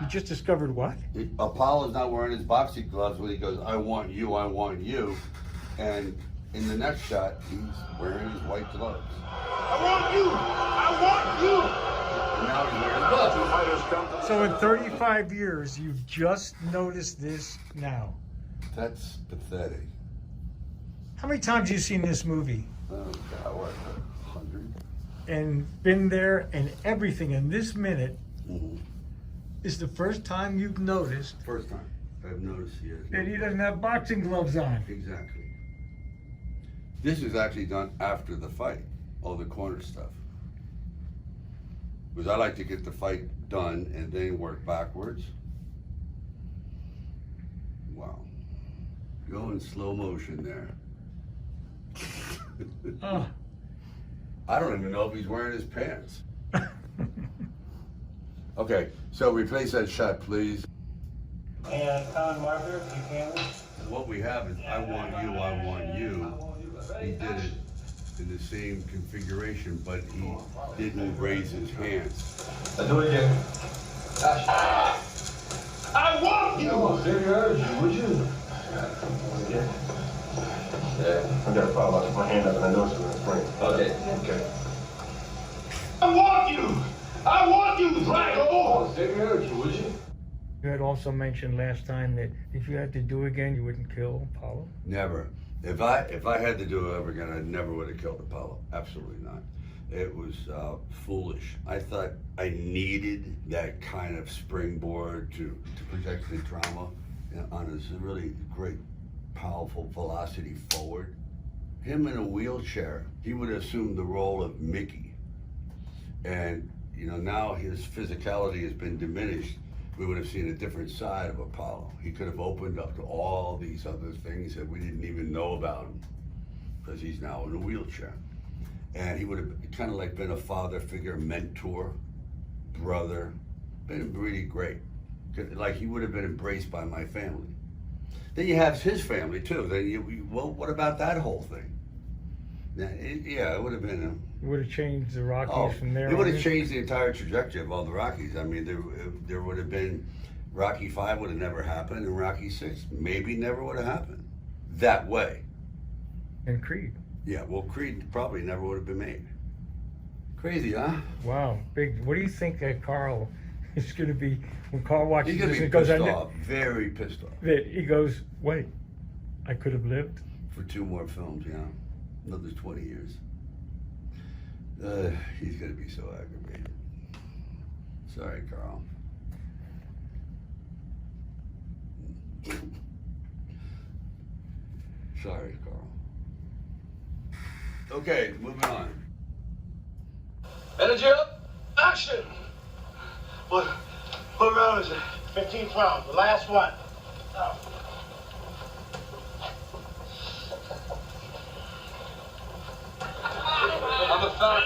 You just discovered what? Apollo's not wearing his boxing gloves when he goes, I want you, I want you. And in the next shot, he's wearing his white gloves. I want you! I want you! And now he's wearing gloves. So in 35 years, you've just noticed this now. That's pathetic. How many times have you seen this movie? Oh, God, what, 100? And been there and everything, and this minute Mm-hmm. is the first time you've noticed First time I've noticed he has. that he doesn't have boxing gloves on. Exactly. This is actually done after the fight, all the corner stuff. Because I like to get the fight done and then work backwards. Wow. Go in slow motion there. Oh. I don't even know if he's wearing his pants. Okay, so replace that shot, please. And Con Marker, Buchanan. And what we have is I want you, I want you. He did it in the same configuration, but he didn't raise his hands. I'll do it again. I want you! Oh, seriously, would you? Yeah, I gotta follow up my hand up and I know it's gonna spring. Okay. I want you! I want you, Drago! Oh, seriously, would you? You had also mentioned last time that if you had to do again, you wouldn't kill Apollo. Never. If I had to do it over again, I never would have killed Apollo. Absolutely not. It was foolish. I thought I needed that kind of springboard to project the drama on his really great, powerful velocity forward. Him in a wheelchair, he would have assumed the role of Mickey. And now his physicality has been diminished. We would have seen a different side of Apollo. He could have opened up to all these other things that we didn't even know about him, because he's now in a wheelchair. And he would have kind of like been a father figure, mentor, brother, been really great. Like he would have been embraced by my family. Then you have his family too. Then what about that whole thing? Yeah, it would have been It would have changed the Rockies from there. It would have on. changed the entire trajectory of all the Rockies. I mean, there would have been Rocky 5 would have never happened, and Rocky 6 maybe never would have happened that way. And Creed. Yeah, well, Creed probably never would have been made. Crazy, huh? Wow, big. What do you think Carl is going to be when Carl watches He's gonna this be and goes pissed on? off, very pissed off. That he goes, wait, I could have lived. For 2 more films, another 20 years. He's gonna be so aggravated. Sorry, Carl. Sorry, Carl. Okay, moving on. Energy up, action! What round is it? 15th round, the last one. I'm a fan.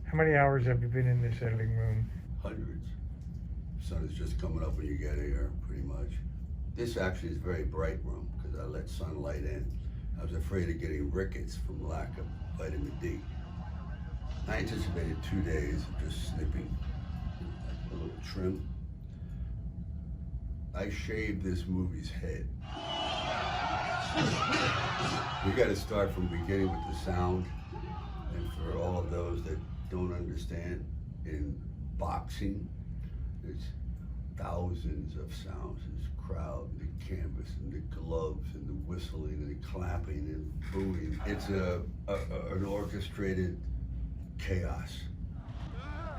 How many hours have you been in this editing room? Hundreds. Sun is just coming up when you get here, pretty much. This actually is a very bright room because I let sunlight in. I was afraid of getting rickets from lack of vitamin D. I anticipated 2 days of just snipping, a little trim. I shaved this movie's head. We got to start from the beginning with the sound. And for all of those that don't understand, in boxing, there's thousands of sounds. There's crowd, the canvas, and the gloves, and the whistling, and the clapping, and booing. It's an orchestrated chaos.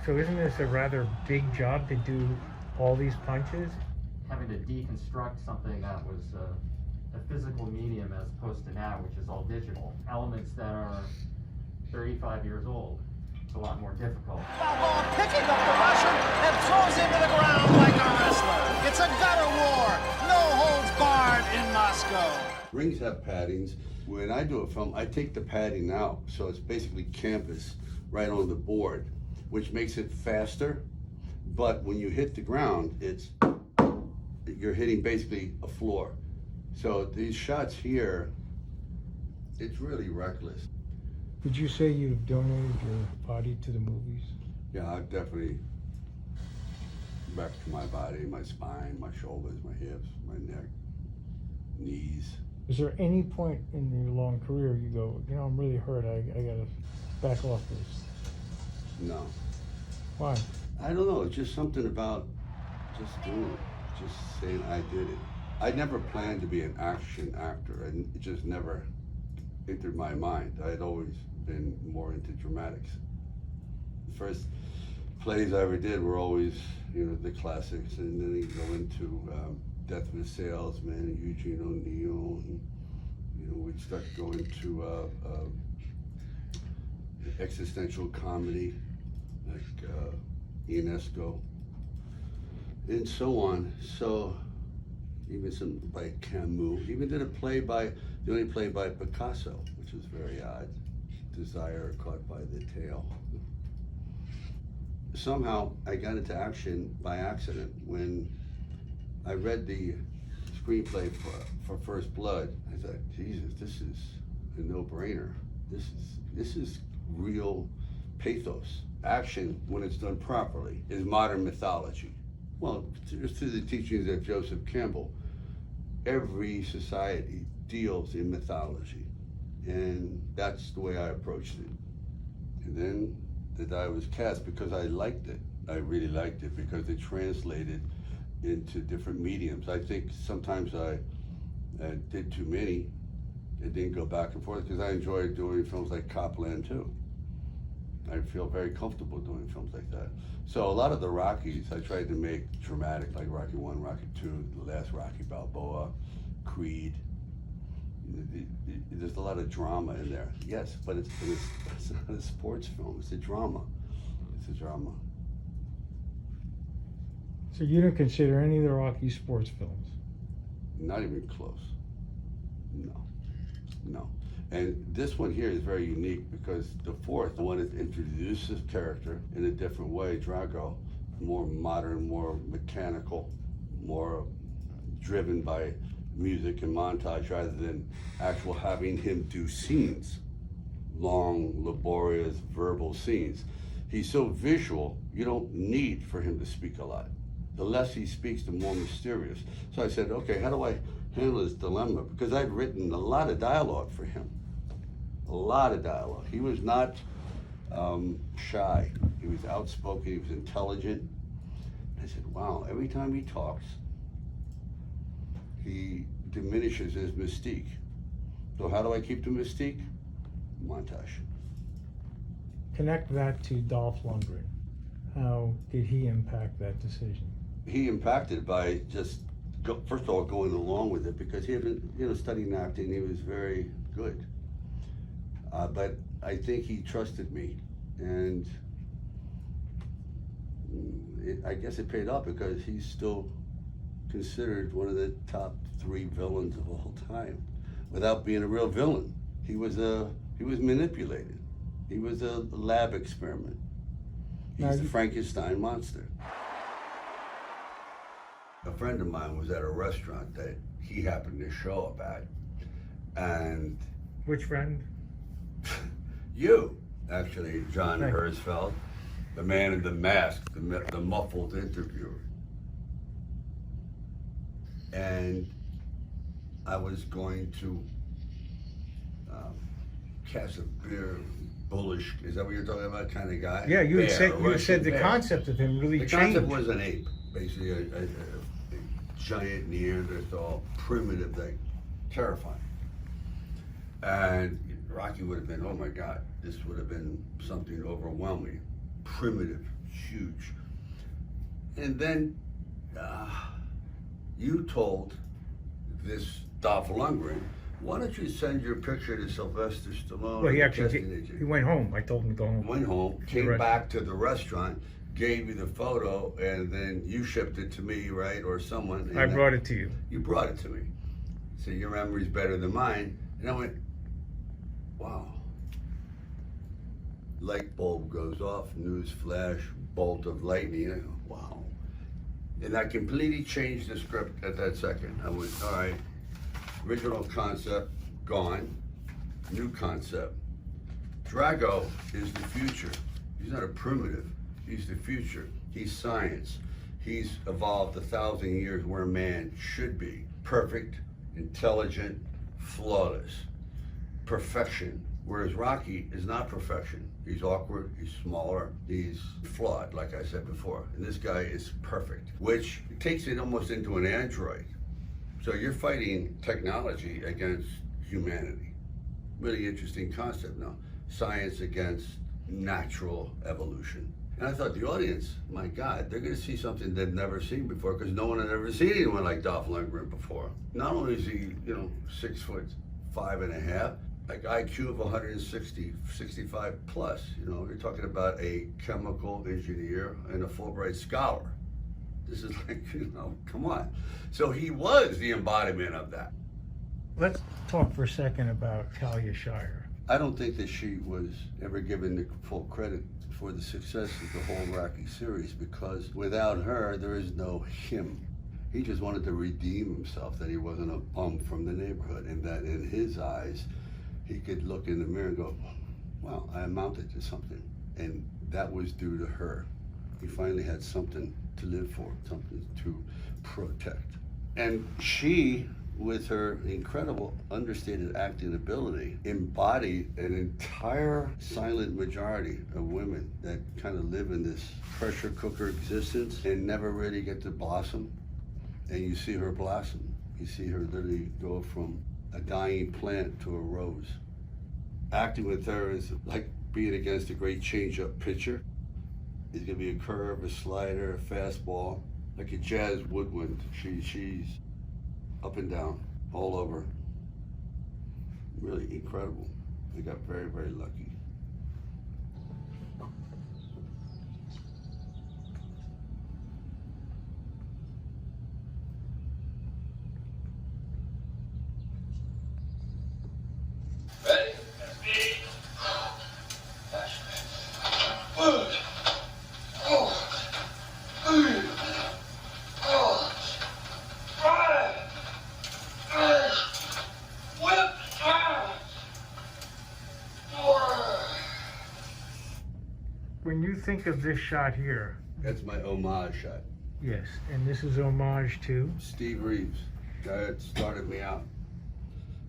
So isn't this a rather big job to do all these punches? Having to deconstruct something that was a physical medium as opposed to now, which is all digital. Elements that are 35 years old. It's a lot more difficult. Balboa picking up the Russian and throws him to the ground like a wrestler. It's a gutter war. No holds barred in Moscow. Rings have paddings. When I do a film, I take the padding out, so it's basically canvas right on the board, which makes it faster. But when you hit the ground, you're hitting basically a floor. So these shots here, it's really reckless. Would you say you've donated your body to the movies? Yeah, I've definitely back to my body, my spine, my shoulders, my hips, my neck, knees. Is there any point in your long career you go, I'm really hurt, I gotta back off this? No. Why? I don't know, it's just something about just doing it, just saying I did it. I never planned to be an action actor, and it just never entered my mind. I had always been more into dramatics. The first plays I ever did were always, the classics, and then you go into Death of a Salesman and Eugene O'Neill, and we'd start going to existential comedy like Ionesco, and so on. So even some by Camus, even did the only play by Picasso, which was very odd. Desire caught by the tail. Somehow I got into action by accident. When I read the screenplay for First Blood, I thought, Jesus, this is a no-brainer. This is real pathos. Action, when it's done properly, is modern mythology. Well, through the teachings of Joseph Campbell, every society deals in mythology, and that's the way I approached it. And then that I was cast because I liked it. I really liked it because it translated into different mediums. I think sometimes I and did too many. It didn't go back and forth because I enjoyed doing films like Copland too. I feel very comfortable doing films like that. So a lot of the Rockies I tried to make dramatic, like Rocky 1, Rocky 2, the last Rocky Balboa, Creed. There's a lot of drama in there. Yes, but it's not a sports film. It's a drama. It's a drama. So you don't consider any of the Rocky sports films? Not even close. No. And this one here is very unique because the fourth one is introduces character in a different way. Drago, more modern, more mechanical, more driven by music and montage rather than actual having him do scenes, long, laborious, verbal scenes. He's so visual, you don't need for him to speak a lot. The less he speaks, the more mysterious. So I said, okay, how do I handle this dilemma? Because I'd written a lot of dialogue for him. A lot of dialogue. He was not shy. He was outspoken, he was intelligent. I said, wow, every time he talks, he diminishes his mystique. So how do I keep the mystique? Montage. Connect that to Dolph Lundgren. How did he impact that decision? He impacted by just, first of all, going along with it because he had been, studying acting. He was very good. But I think he trusted me, and I guess it paid off because he's still considered one of the top 3 villains of all time, without being a real villain. He was manipulated. He was a lab experiment. He's the Frankenstein monster. A friend of mine was at a restaurant that he happened to show up at, and which friend? You, actually, John Herzfeld, the man in the mask, the muffled interviewer. And I was going to cast a beer, bullish, is that what you're talking about, kind of guy? Yeah, you had said the concept of him really changed. The concept was an ape, basically a giant Neanderthal, primitive thing, terrifying. And Rocky would have been, oh my God, this would have been something overwhelming, primitive, huge. And then you told this Dolph Lundgren, why don't you send your picture to Sylvester Stallone? Well, he went home. I told him to go home. Went home, came back to the restaurant, gave you the photo, and then you shipped it to me, right, or someone. I brought it to you. You brought it to me. So your memory's better than mine. And I went, wow. Light bulb goes off, news flash, bolt of lightning. I go, wow. And I completely changed the script at that second. I went, all right, original concept, gone. New concept. Drago is the future. He's not a primitive. He's the future. He's science. He's evolved 1,000 years where man should be. Perfect, intelligent, flawless. Perfection. Whereas Rocky is not perfection. He's awkward, he's smaller, he's flawed, like I said before. And this guy is perfect, which takes it almost into an android. So you're fighting technology against humanity. Really interesting concept now. Science against natural evolution. And I thought the audience, my God, they're gonna see something they've never seen before because no one had ever seen anyone like Dolph Lundgren before. Not only is he, 6'5.5", like IQ of 160, 65 plus, you're talking about a chemical engineer and a Fulbright scholar. This is like, come on. So he was the embodiment of that. Let's talk for a second about Talia Shire. I don't think that she was ever given the full credit for the success of the whole Rocky series because without her, there is no him. He just wanted to redeem himself, that he wasn't a bum from the neighborhood, and that in his eyes, he could look in the mirror and go, wow, I amounted to something. And that was due to her. He finally had something to live for, something to protect. And she, with her incredible understated acting ability, embodied an entire silent majority of women that kind of live in this pressure cooker existence and never really get to blossom. And you see her blossom. You see her literally go from a dying plant to a rose. Acting with her is like being against a great change-up pitcher. It's gonna be a curve, a slider, a fastball, like a jazz woodwind. She's up and down, all over. Really incredible. I got very, very lucky. Ready? When you think of this shot here, That's my homage shot. yes, and this is homage to? Steve Reeves, guy that started me out.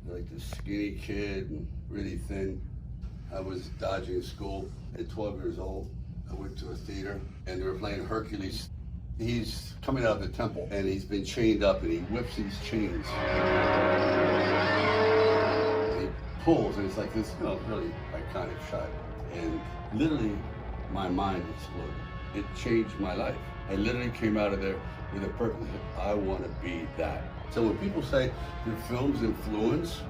Like this skinny kid and really thin. I was dodging school at 12 years old. I went to a theater and they were playing Hercules. He's coming out of the temple and he's been chained up and he whips these chains. And he pulls and it's like this, really iconic shot. And literally my mind exploded. It changed my life. I literally came out of there with a purpose. I want to be that. So when people say your films influence,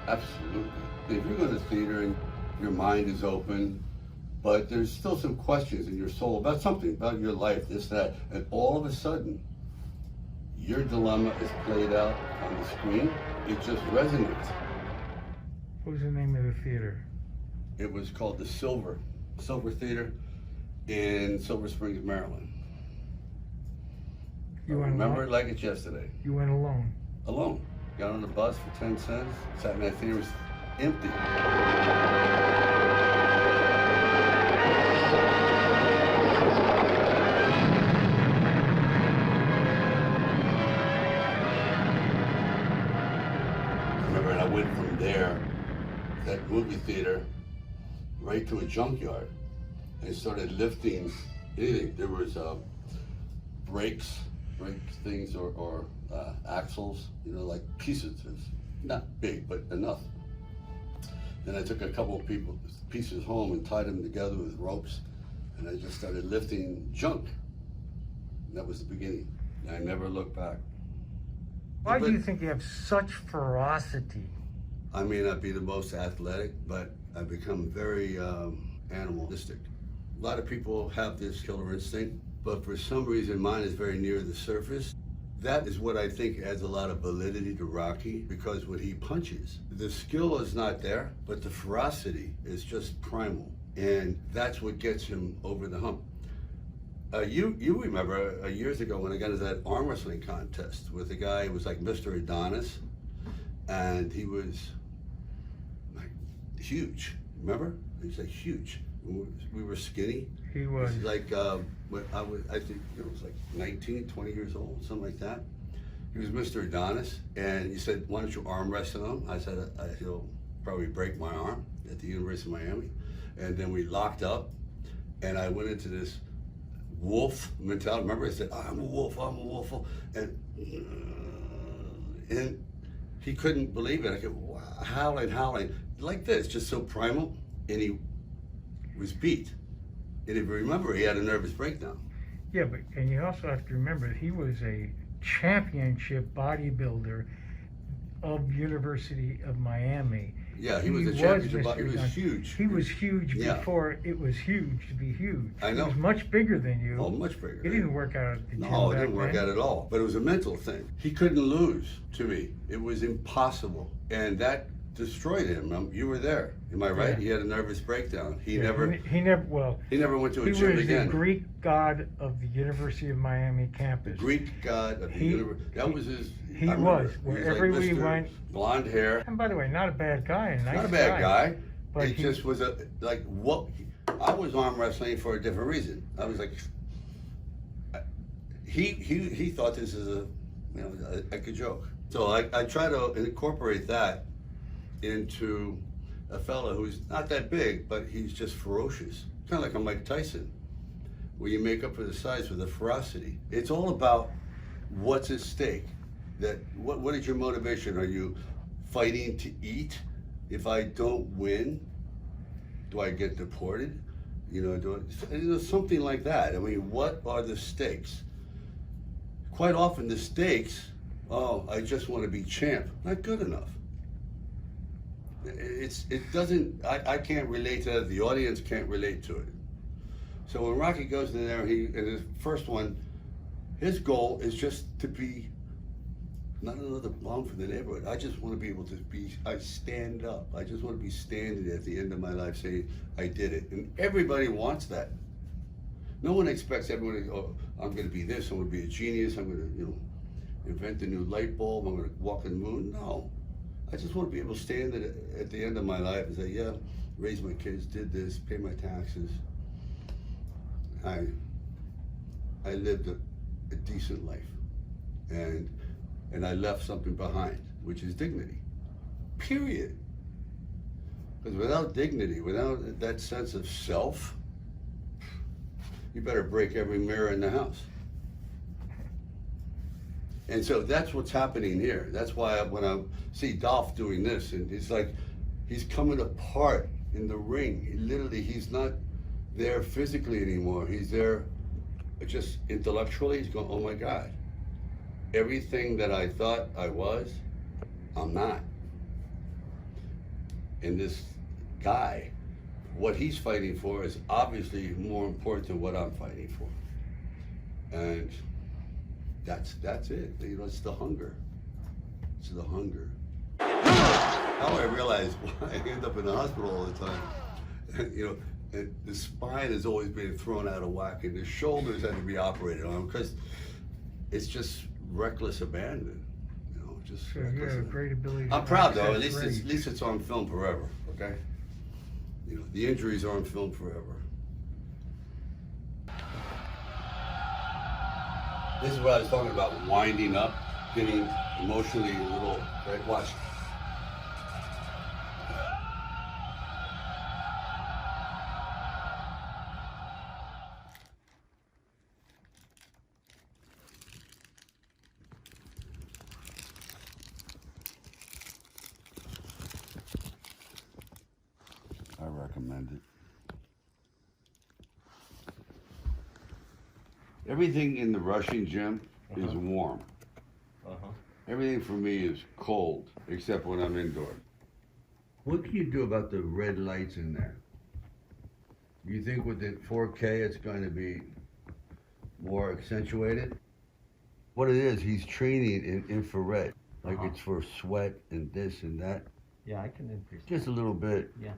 absolutely. If you're going to theater and your mind is open, but there's still some questions in your soul about something, about your life, this, that, and all of a sudden, your dilemma is played out on the screen. It just resonates. What was the name of the theater? It was called the Silver Theater in Silver Springs, Maryland. You went remember alone? it like it's yesterday. You went alone? Alone. Got on the bus for 10 cents, sat in that theater, it was empty. I went from there, that movie theater, right to a junkyard and started lifting anything. There was brake things or axles, like pieces, not big, but enough. Then I took a couple of pieces home and tied them together with ropes and I just started lifting junk. And that was the beginning. I never looked back. Why do you think you have such ferocity? I may not be the most athletic, but I've become very animalistic. A lot of people have this killer instinct, but for some reason mine is very near the surface. That is what I think adds a lot of validity to Rocky, because when he punches, the skill is not there, but the ferocity is just primal. And that's what gets him over the hump. You remember years ago when I got into that arm wrestling contest with a guy who was like Mr. Adonis, and he was like huge. Remember? He was like huge. We were skinny. He was like I think it was like 19, 20 years old, something like that. He was Mr. Adonis, and he said, "Why don't you arm wrestle him?" I said, "He'll probably break my arm," at the University of Miami. And then we locked up, and I went into this wolf mentality. Remember, I said, I'm a wolf, and he couldn't believe it. I kept howling, like this, just so primal, and he was beat. And if you remember, he had a nervous breakdown. Yeah, and you also have to remember, he was a championship bodybuilder of University of Miami. Yeah, he was a championship. He was huge. He was huge before it was huge to be huge. I know. He was much bigger than you. Oh, much bigger. He didn't work out at the gym. No, it didn't work out at all. But it was a mental thing. He couldn't lose to me. It was impossible. And that destroyed him. You were there. Am I right? Yeah. He had a nervous breakdown. He never went to a gym again. He was the Greek god of the University of Miami campus. The Greek god of the university. That was his. He was. Wherever we went. Blonde hair. And by the way, not a bad guy. A nice guy. Not a bad guy. But it just was what? I was arm wrestling for a different reason. I was like, he thought this is a good joke. So I try to incorporate that into a fella who's not that big, but he's just ferocious. Kind of like a Mike Tyson, where you make up for the size with the ferocity. It's all about what's at stake. that what is your motivation? Are you fighting to eat? If I don't win, do I get deported? Something like that. I mean, what are the stakes? Quite often the stakes, I just want to be champ. Not good enough. I can't relate to that. The audience can't relate to it. So when Rocky goes in there, in his first one, his goal is just to be not another bum from the neighborhood. I just want to be able to stand up. I just want to be standing at the end of my life saying, I did it. And everybody wants that. No one expects everyone I'm going to be this, I'm going to be a genius, I'm going to, invent a new light bulb, I'm going to walk on the moon. No. I just want to be able to stand at the end of my life and say, yeah, raised my kids, did this, pay my taxes. I lived a decent life. And I left something behind, which is dignity, period. Because without dignity, without that sense of self, you better break every mirror in the house. And so that's what's happening here. That's why when I see Dolph doing this, and it's like he's coming apart in the ring. He's not there physically anymore. He's there just intellectually. He's going, oh my God. Everything that I thought I was, I'm not. And this guy, what he's fighting for is obviously more important than what I'm fighting for. And that's it. It's the hunger. It's the hunger. Now I realize why I end up in the hospital all the time. And the spine has always been thrown out of whack, and the shoulders had to be operated on because it's just reckless abandon, just. So you have a great ability. I'm proud though. At least it's on film forever. Okay. The injuries are on film forever. This is what I was talking about: winding up, getting emotionally a little. Right? Watch. I recommend it. Everything in the rushing gym is warm. Everything for me is cold, except when I'm indoors. What can you do about the red lights in there? You think with the 4K it's going to be more accentuated? What it is, he's training in infrared. Like it's for sweat and this and that. Yeah, I can increase. Just a little bit. Yeah.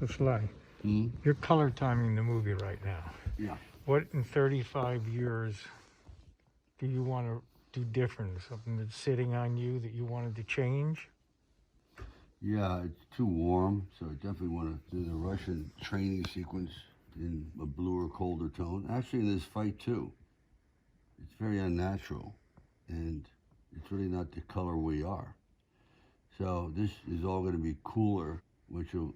So Sly, you're color timing the movie right now. Yeah. What in 35 years do you want to do different? Something that's sitting on you that you wanted to change? Yeah, it's too warm, so I definitely want to do the Russian training sequence in a bluer, colder tone. Actually, in this fight too, it's very unnatural, and it's really not the color we are. So this is all going to be cooler, which will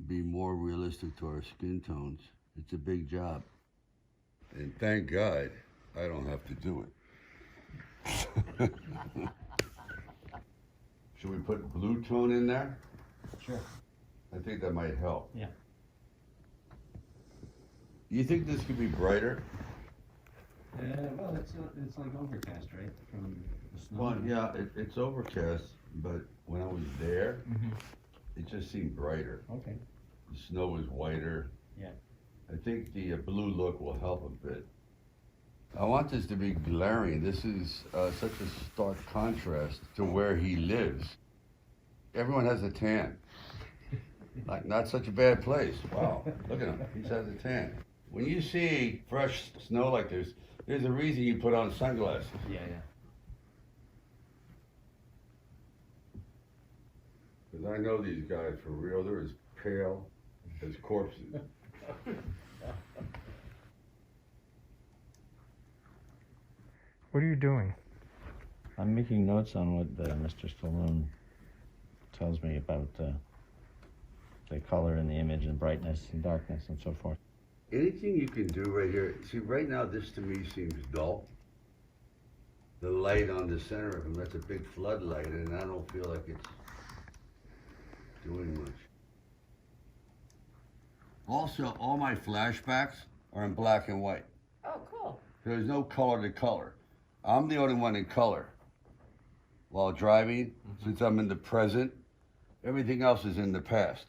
be more realistic to our skin tones. It's a big job. And thank God I don't have to do it. Should we put blue tone in there? Sure. I think that might help. Yeah. You think this could be brighter? Well, it's like overcast, right? From the snow. Well, yeah, it's overcast, but when I was there, it just seemed brighter. Okay. The snow was whiter. Yeah. I think the blue look will help a bit. I want this to be glaring. This is such a stark contrast to where he lives. Everyone has a tan. Like, not such a bad place. Wow, look at him. He has a tan. When you see fresh snow like this, there's a reason you put on sunglasses. Yeah. Because I know these guys for real. They're as pale as corpses. What are you doing? I'm making notes on what Mr. Stallone tells me about the color and the image and brightness and darkness and so forth. Anything you can do right here. See, right now this to me seems dull. the light on the center of him, that's a big floodlight, and I don't feel like it's doing much. Also, all my flashbacks are in black and white. Oh, cool. There's no color to color. I'm the only one in color while driving, since I'm in the present. Everything else is in the past.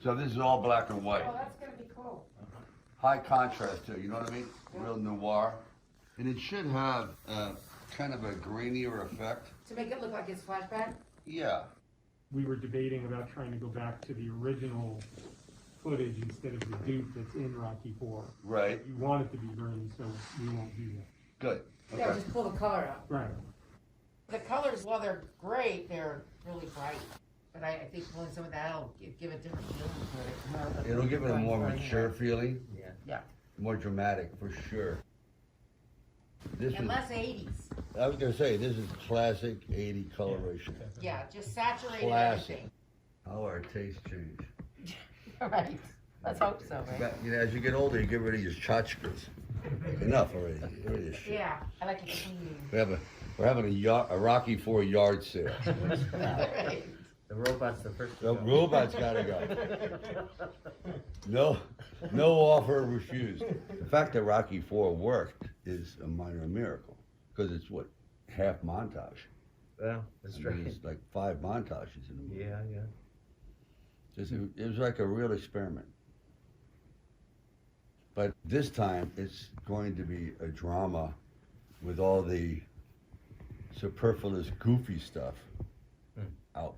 So this is all black and white. Oh, that's gonna be cool. High contrast too, you know what I mean? Real noir. And it should have kind of a grainier effect. To make it look like it's flashback? Yeah. We were debating about trying to go back to the original footage instead of the dupe that's in Rocky 4. Right. You want it to be green, so we won't do that. Good. Okay. Yeah, just pull the color out. Right. The colors, while they're great, they're really bright. But I think pulling some of that will give a different feeling to it. It'll give it a more mature feeling. Yeah. Yeah. More dramatic, for sure. This And is, less 80s. I was going to say, this is classic 80 coloration. Yeah, just saturated Classic. everything. How our tastes change. Right. Let's hope so, right? You know, as you get older, you get rid of your tchotchkes. Enough already. Get rid of this shit. Yeah, I like it clean. We're having a Rocky 4 yard sale. Right. The robot's the first. The robot's gotta go. No offer refused. The fact that Rocky 4 worked is a minor miracle, because it's what, half montage. Well, that's right. It's like 5 montages in the movie. Yeah, yeah. It was like a real experiment. But this time, it's going to be a drama with all the superfluous, goofy stuff out.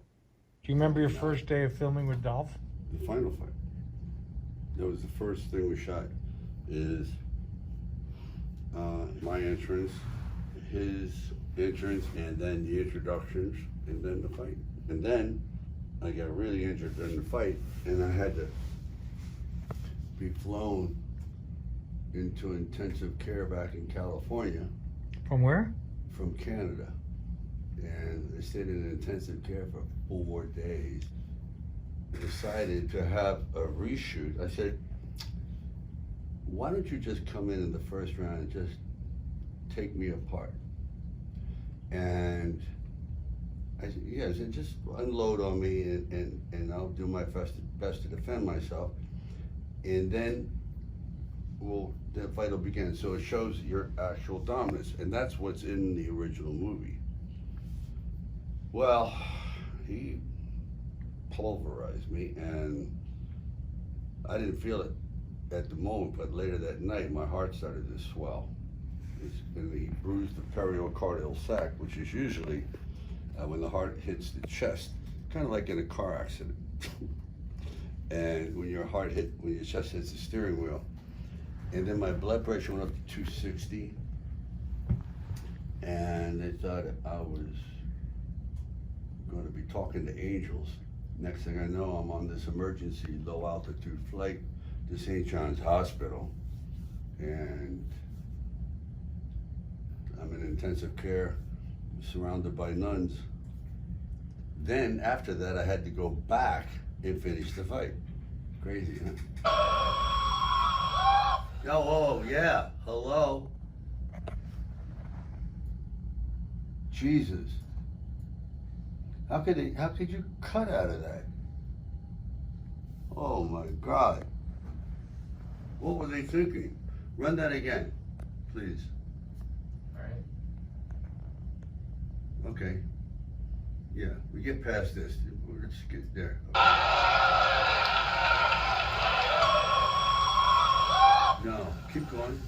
Do you remember your first day of filming with Dolph? The final fight. That was the first thing we shot. Is my entrance, his entrance, and then the introductions, and then the fight. And then I got really injured during the fight, and I had to be flown into intensive care back in California. From where? From Canada. And I stayed in intensive care for 4 days. Decided to have a reshoot. I said, why don't you just come in the first round and just take me apart? And I said, yes, and just unload on me, and I'll do my best to defend myself. And then the fight will begin. So it shows your actual dominance, and that's what's in the original movie. Well, he pulverized me, and I didn't feel it at the moment, but later that night, my heart started to swell. And he bruised the periocardial sac, which is usually when the heart hits the chest, kind of like in a car accident. And when your chest hits the steering wheel. And then my blood pressure went up to 260, and they thought I was going to be talking to angels. Next thing I know, I'm on this emergency low altitude flight to St. John's Hospital, and I'm in intensive care, surrounded by nuns. Then after that, I had to go back and finish the fight. Crazy, huh? Oh, yeah, hello. Jesus. How could you cut out of that? Oh my God. What were they thinking? Run that again, please. All right. Okay. Yeah, we get past this. Let's get there. No, keep going.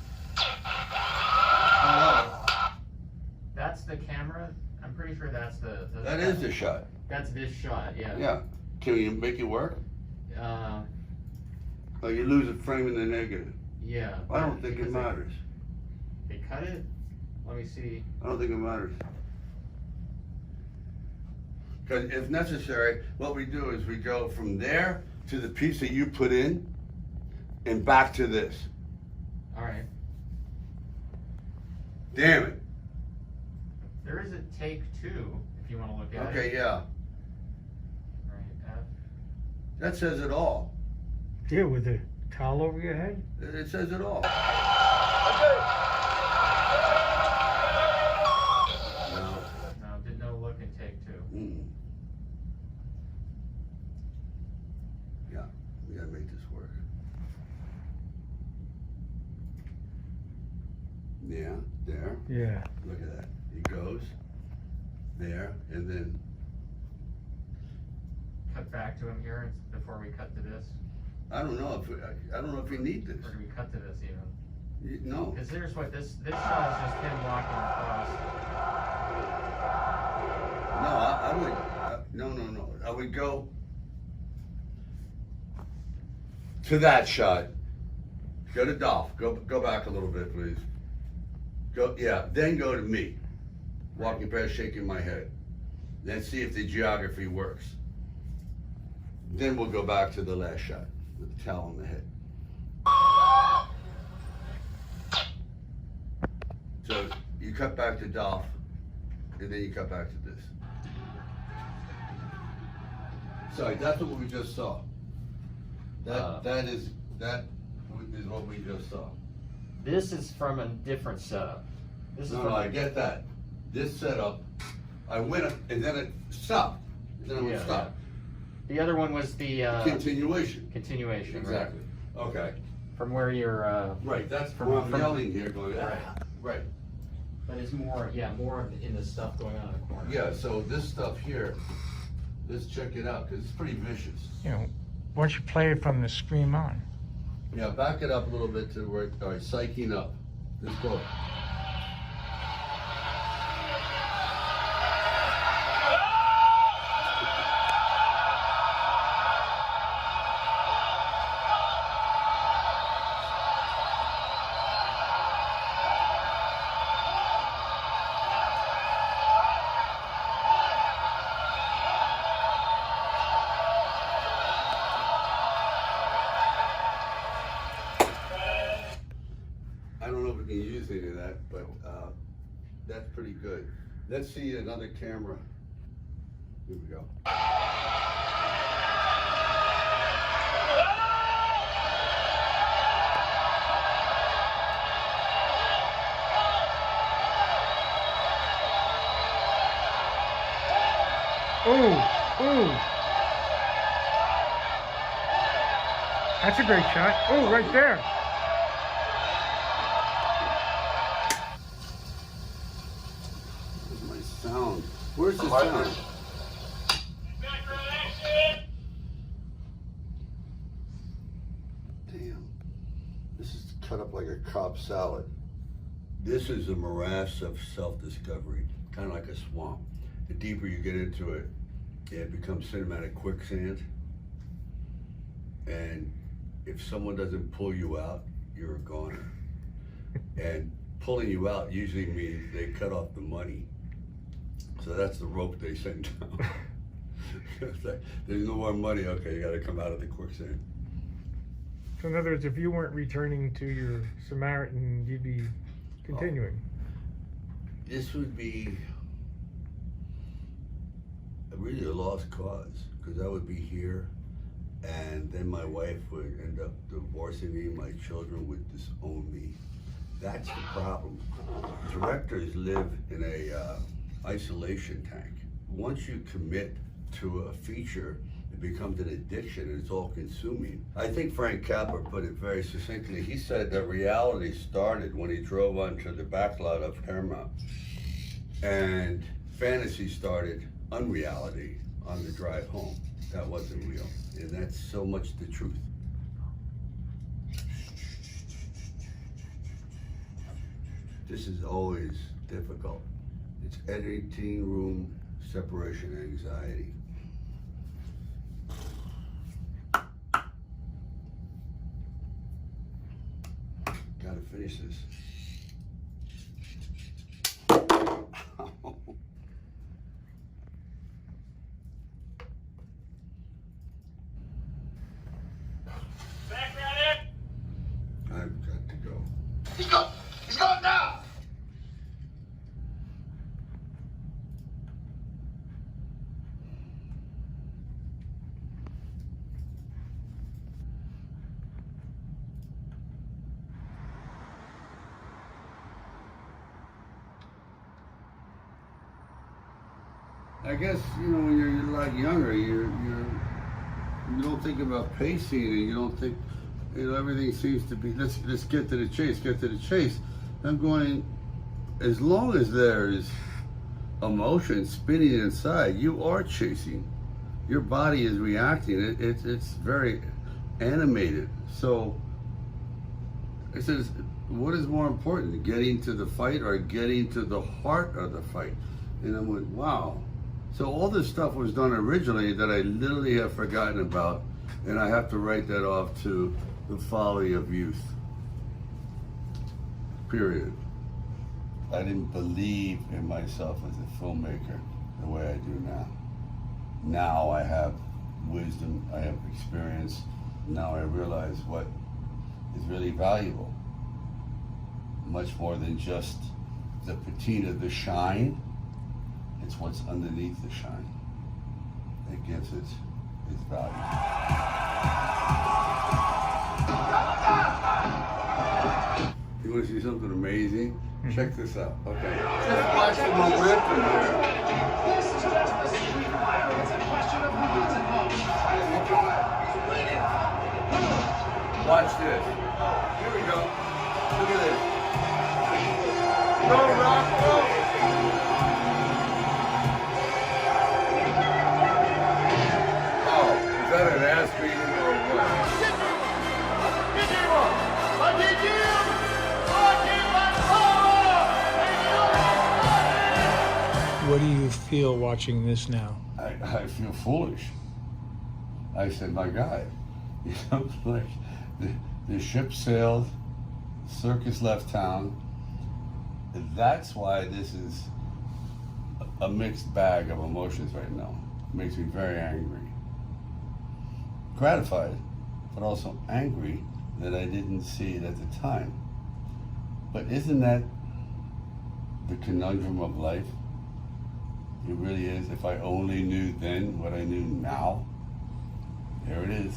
That's the camera. I'm pretty sure that's the That is the shot. That's this shot, yeah. Yeah. Can you make it work? Oh, you lose a frame in the negative. Yeah. I don't think it matters. They cut it? Let me see. I don't think it matters. Because if necessary, what we do is we go from there to the piece that you put in and back to this. All right. Damn it. There is a take 2 if you want to look at it. Okay, yeah. All right, F. That says it all. Yeah, with a towel over your head? It says it all. make this work. Yeah, there. Yeah. Look at that. It goes there, and then Cut back to him here before we cut to this? I don't know if we need this. Or do we cut to this even? No. Because here's what this shot is just him walking across. No, I would go to that shot. Go to Dolph. Go back a little bit, please. Then go to me. Walking past, shaking my head. Then see if the geography works. Then we'll go back to the last shot with the towel on the head. So you cut back to Dolph, and then you cut back to this. Sorry, that's what we just saw. That is what we just saw. This is from a different setup. This is No, from I get that. This setup, I went up, and then it stopped. And then it would stop. The other one was the Continuation. Continuation. Exactly. Right. Okay. From where you're. Right. That's from where I'm yelling here, going. Right. Right. But it's more in the stuff going on in the corner. Yeah. So this stuff here, let's check it out because it's pretty vicious. You know, why don't you play it from the stream on? Yeah. Back it up a little bit to where. All right. Psyching up. Let's go. I don't know if we can use any of that, but that's pretty good. Let's see another camera. Here we go. Ooh. That's a great shot. Oh, right there. Where's my sound? Where's the sound? Damn. This is cut up like a Cobb salad. This is a morass of self-discovery, kind of like a swamp. The deeper you get into it, it becomes cinematic quicksand. And if someone doesn't pull you out, you're a goner. And pulling you out usually means they cut off the money. So that's the rope they send down. It's like, there's no more money, okay, you gotta come out of the quicksand. So in other words, if you weren't returning to your Samaritan, you'd be continuing. This would be really a lost cause, because I would be here, and then my wife would end up divorcing me, my children would disown me. That's the problem. Directors live in a isolation tank. Once you commit to a feature, it becomes an addiction and it's all consuming. I think Frank Capra put it very succinctly. He said that reality started when he drove onto the backlot of Paramount, and fantasy started unreality on the drive home. That wasn't real, and that's so much the truth. This is always difficult. It's editing room separation anxiety. Gotta finish this. I've got to go. He's gone! He's gone now! I guess, you know, when you're a lot younger, you don't think about pacing, and you don't think, everything seems to be, let's get to the chase, get to the chase. I'm going, as long as there is emotion spinning inside, you are chasing. Your body is reacting. It's very animated. So it says, what is more important, getting to the fight or getting to the heart of the fight? And I went, wow. So all this stuff was done originally that I literally have forgotten about, and I have to write that off to the folly of youth. Period. I didn't believe in myself as a filmmaker the way I do now. Now I have wisdom, I have experience. Now I realize what is really valuable. Much more than just the patina, the shine. It's what's underneath the shine that gives it its value. You want to see something amazing? Check this out. Okay. Just watch the momentum there. This is just a streetfighter. It's a question of who wins it most. He's winning. Watch this. Here we go. Look at this. Go, Rock, go. Oh, is that an ass beating or what? What do you feel watching this now? I feel foolish. I said, my God, like the ship sailed, circus left town. That's why this is a mixed bag of emotions right now. It makes me very angry. Gratified, but also angry that I didn't see it at the time. But isn't that the conundrum of life? It really is. If I only knew then what I knew now, there it is.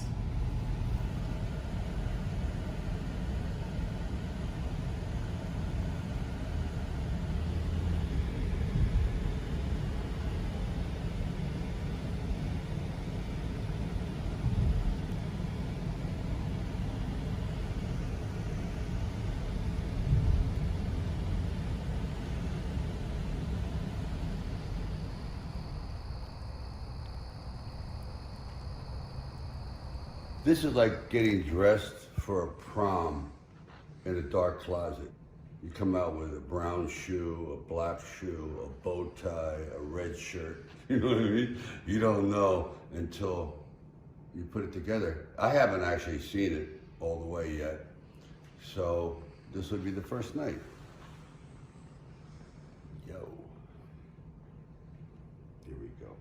This is like getting dressed for a prom in a dark closet. You come out with a brown shoe, a black shoe, a bow tie, a red shirt. You know what I mean? You don't know until you put it together. I haven't actually seen it all the way yet. So this would be the first night. Yo. Here we go.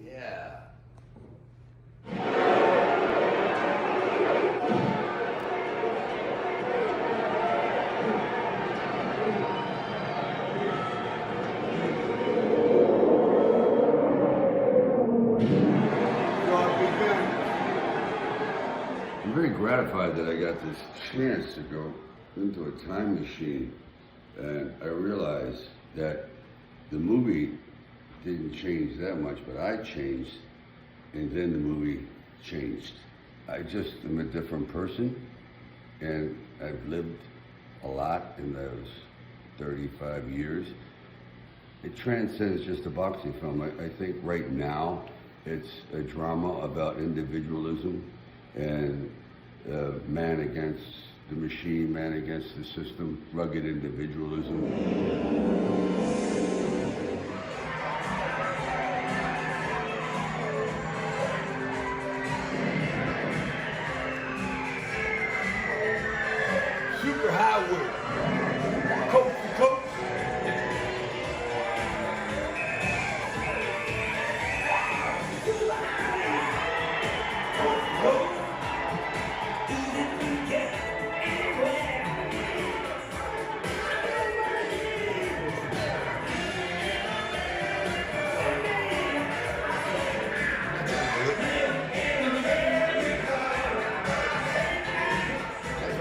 Yeah. I'm very gratified that I got this chance to go into a time machine, and I realized that the movie didn't change that much, but I changed, and then the movie changed. I just am a different person, and I've lived a lot in those 35 years. It transcends just a boxing film. I think right now it's a drama about individualism and man against the machine, man against the system, rugged individualism. Super highway, coast to coast.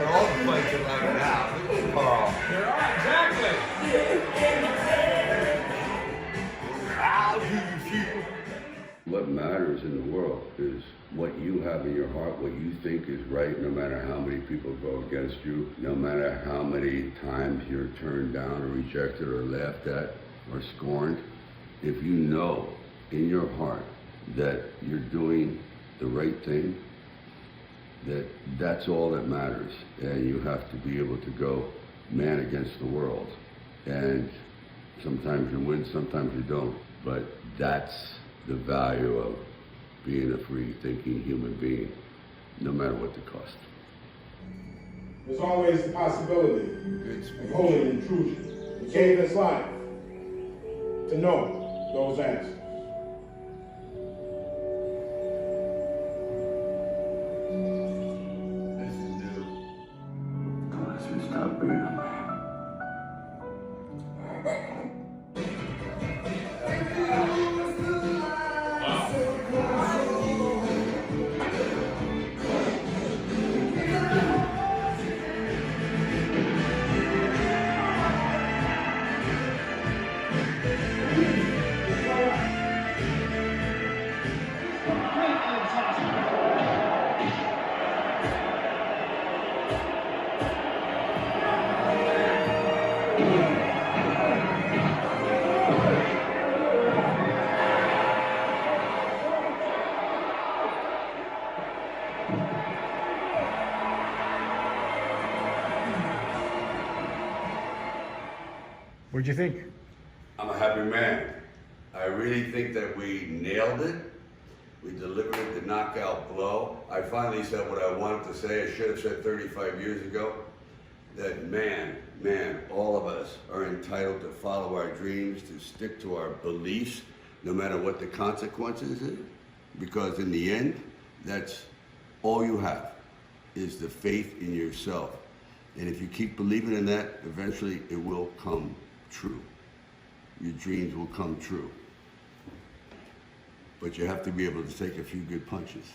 All the fights are like now. heart what you think is right, no matter how many people go against you, no matter how many times you're turned down or rejected or laughed at or scorned, if you know in your heart that you're doing the right thing, that's all that matters. And you have to be able to go man against the world. And sometimes you win, sometimes you don't. But that's the value of being a free thinking human being, no matter what the cost. There's always the possibility of holy intrusion. He gave his life to know those answers. This is new. Unless we stop being a man. What'd you think? I'm a happy man. I really think that we nailed it. We delivered the knockout blow. I finally said what I wanted to say. I should have said 35 years ago. That man, all of us are entitled to follow our dreams, to stick to our beliefs, no matter what the consequences is. Because in the end, that's all you have, is the faith in yourself. And if you keep believing in that, eventually it will come true. Your dreams will come true. But you have to be able to take a few good punches.